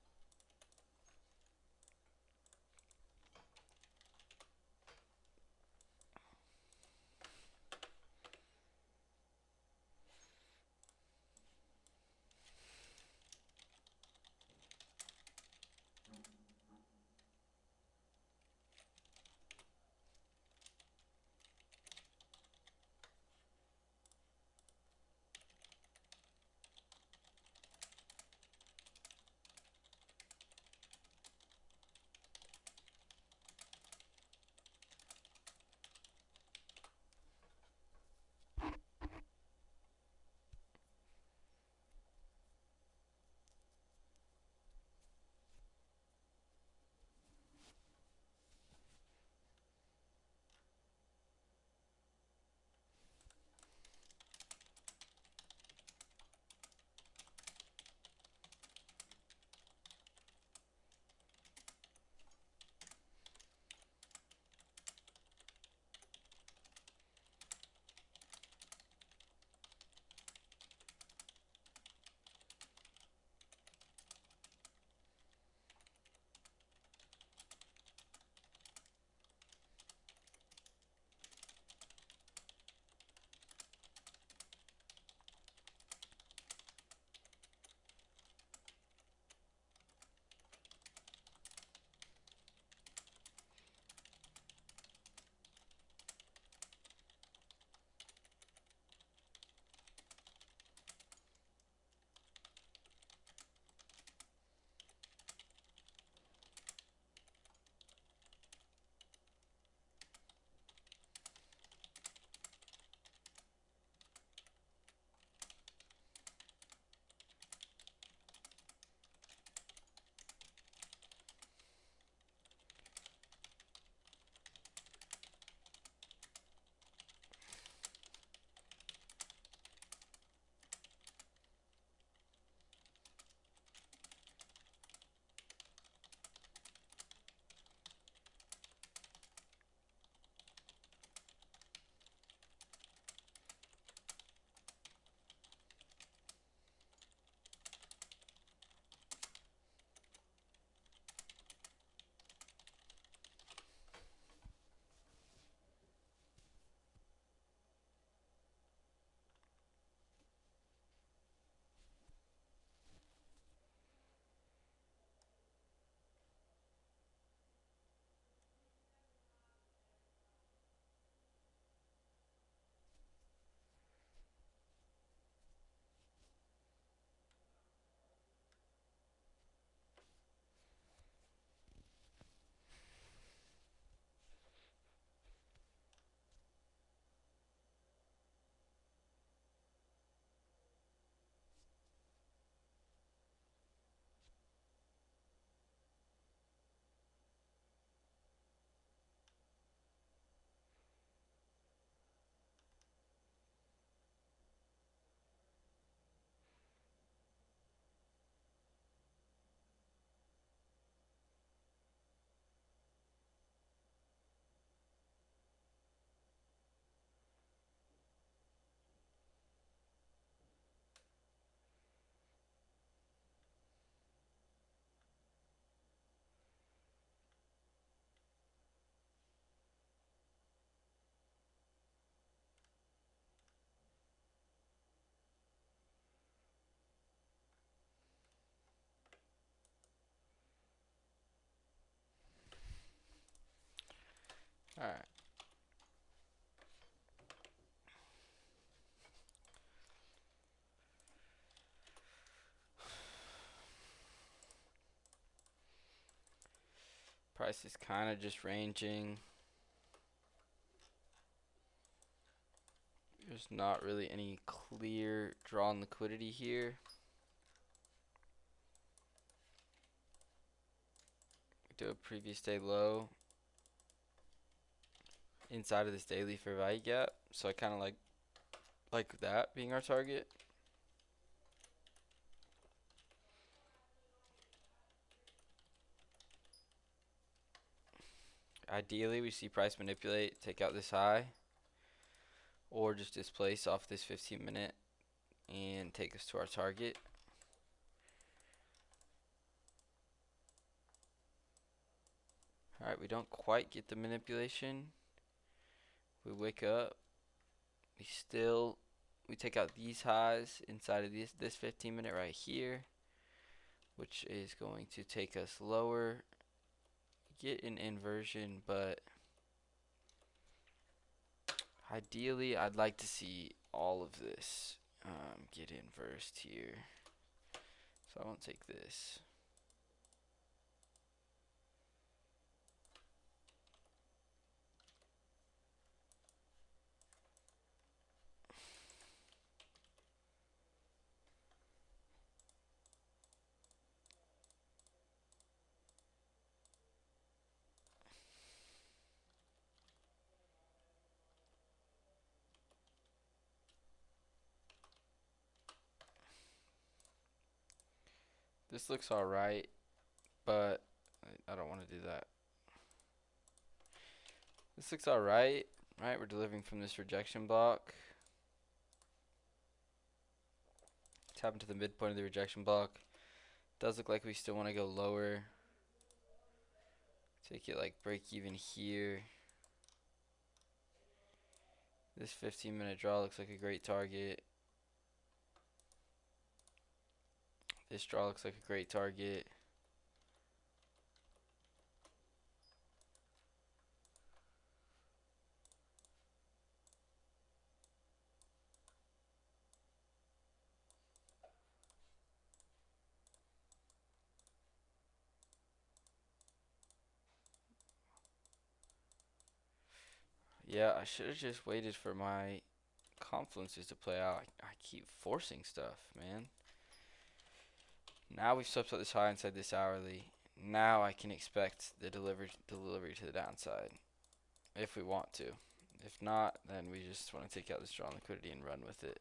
Alright. Price is kind of just ranging. There's not really any clear drawn liquidity here. We do a previous day low inside of this daily fair value gap, so I kind of like that being our target. Ideally, we see price manipulate, take out this high, or just displace off this 15-minute and take us to our target. Alright, we don't quite get the manipulation. We wake up. We take out these highs inside of this 15-minute right here, which is going to take us lower. Get an inversion, but ideally I'd like to see all of this get inversed here. So I won't take this. This looks alright, but I don't want to do that. This looks alright, right? We're delivering from this rejection block. Tap into the midpoint of the rejection block. Does look like we still want to go lower. Take it like break even here. This 15-minute draw looks like a great target. This draw looks like a great target. Yeah, I should have just waited for my confluences to play out. I keep forcing stuff, man. Now we've swept up this high inside this hourly. Now I can expect the delivery to the downside if we want to. If not, then we just want to take out this drawn liquidity and run with it.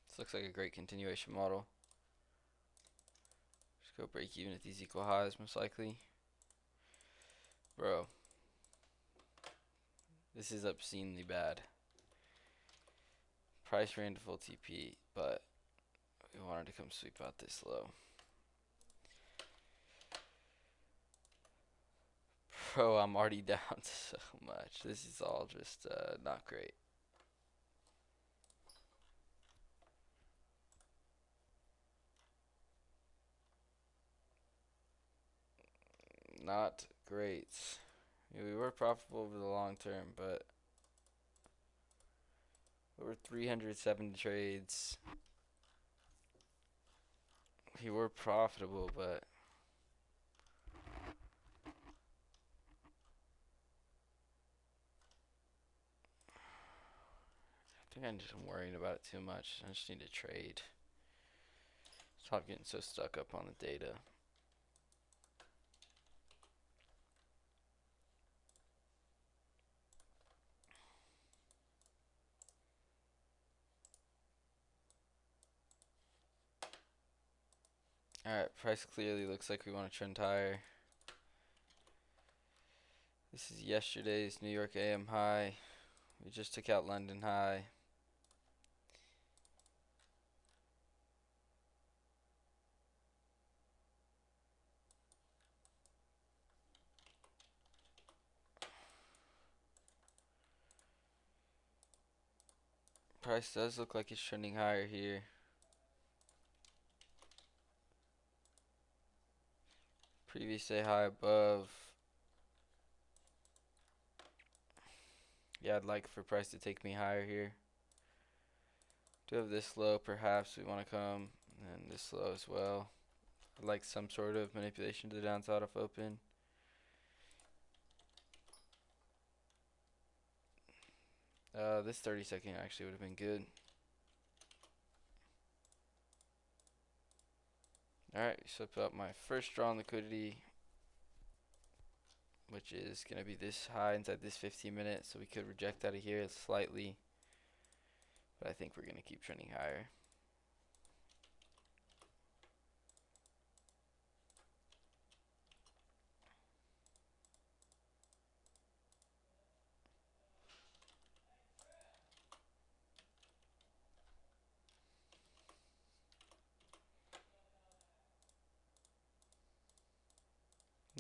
This looks like a great continuation model. Just go break even at these equal highs most likely. Bro, this is obscenely bad. Price ran to full TP, but we wanted to come sweep out this low. Bro, I'm already down so much. This is all just not great. Not great. Yeah, we were profitable over the long term, but over 307 trades. We were profitable, but I think I'm just worrying about it too much. I just need to trade. Stop getting so stuck up on the data. Alright, price clearly looks like we want to trend higher. This is yesterday's New York AM high. We just took out London high. Price does look like it's trending higher here. Previous day high above. Yeah, I'd like for price to take me higher here. Do have this low, perhaps we want to come, and this low as well. I'd like some sort of manipulation to the downside off open. This 30-second actually would have been good. Alright, we swept up my first draw on liquidity, which is going to be this high inside this 15 minutes, so we could reject out of here slightly, but I think we're going to keep trending higher.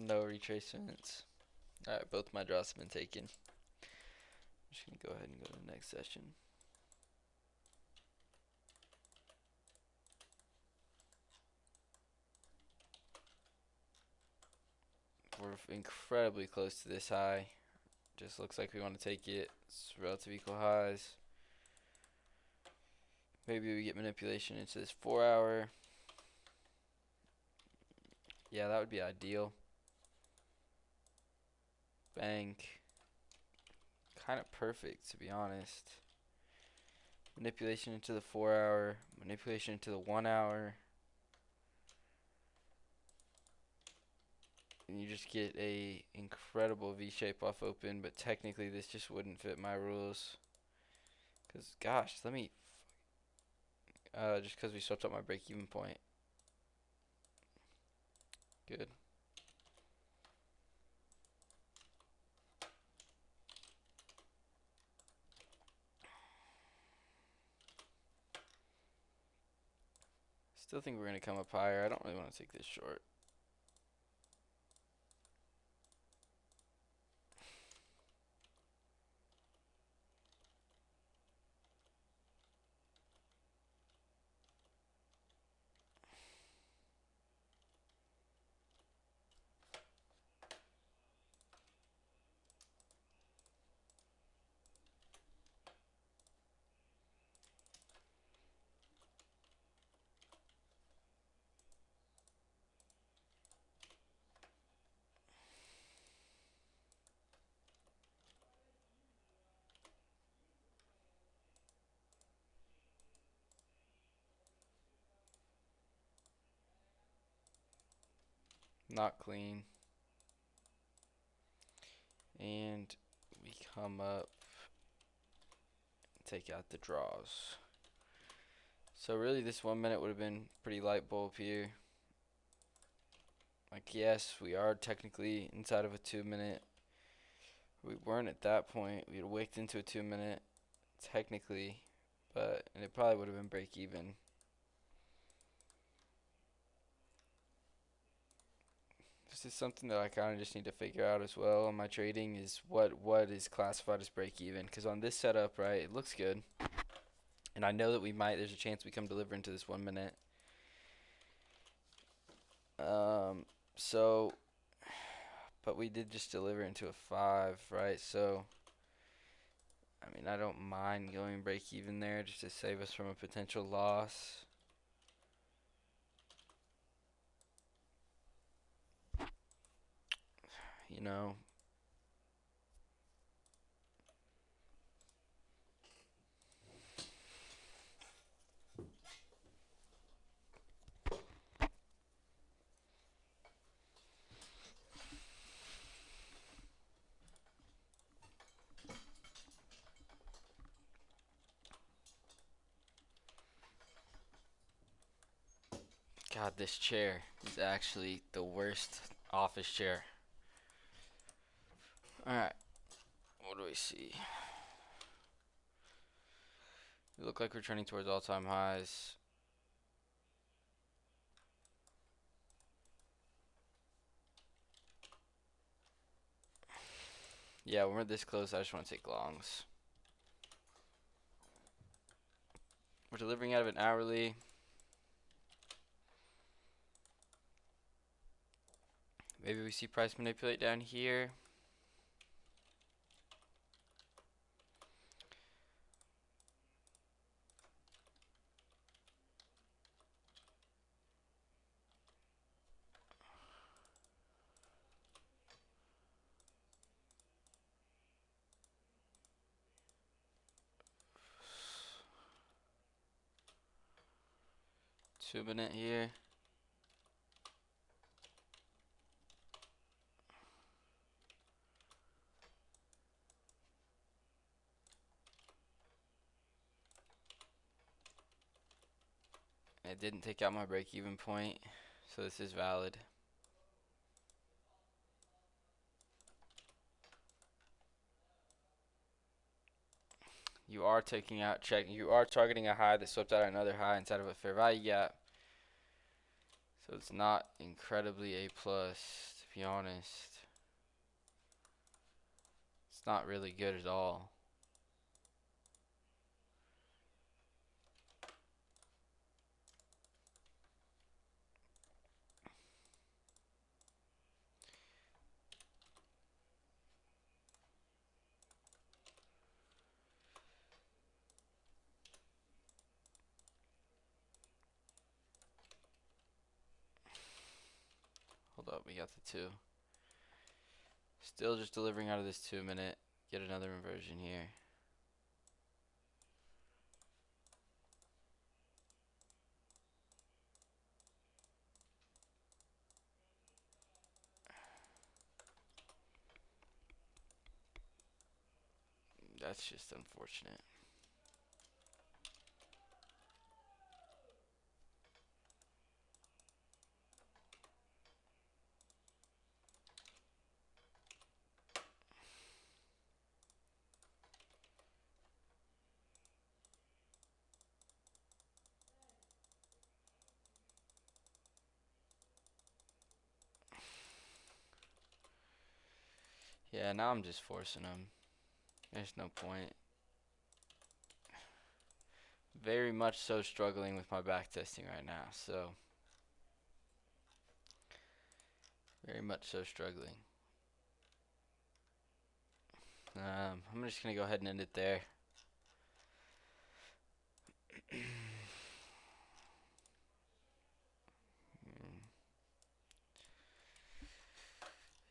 No retracements. Alright, both my draws have been taken. I'm just going to go ahead and go to the next session. We're incredibly close to this high. Just looks like we want to take it. It's relative equal highs. Maybe we get manipulation into this 4 hour. Yeah, that would be ideal. Bank. Kind of perfect, to be honest. Manipulation into the 4 hour. Manipulation into the 1 hour. And you just get a incredible V shape off open, but technically this just wouldn't fit my rules. Cause gosh, let me just because we swept up my break even point. Good. Still think we're gonna come up higher. I don't really want to take this short. Not clean. And we come up, take out the draws. So really this 1 minute would have been pretty light bulb here. Like yes, we are technically inside of a 2 minute. We weren't at that point. We had wicked into a 2 minute technically, and it probably would have been break even. This is something that I kind of just need to figure out as well on my trading is what is classified as break even, because on this setup, right, it looks good. And I know that there's a chance we come deliver into this 1 minute. So, but we did just deliver into a 5, right? So, I mean, I don't mind going break even there just to save us from a potential loss. You know, God, this chair is actually the worst office chair. Alright, what do we see? We look like we're trending towards all-time highs. Yeah, when we're this close, I just want to take longs. We're delivering out of an hourly. Maybe we see price manipulate down here. Two-minute here. It didn't take out my break-even point, so this is valid. You are taking out you are targeting a high that swept out another high inside of a fair value gap. So it's not incredibly A plus, to be honest. It's not really good at all. Hold up, we got the two. Still just delivering out of this 2-minute. Get another inversion here. That's just unfortunate. Yeah, now I'm just forcing them. There's no point. Very much so struggling with my back testing right now, so very much so struggling. I'm just gonna go ahead and end it there.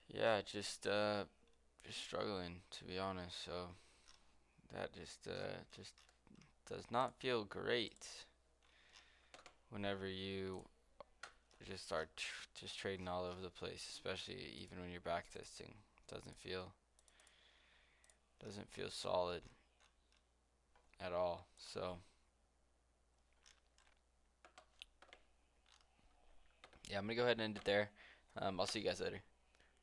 Yeah, just struggling, to be honest. So that just does not feel great whenever you just start just trading all over the place, especially even when you're back testing. Doesn't feel solid at all. So yeah, I'm gonna go ahead and end it there. I'll see you guys later.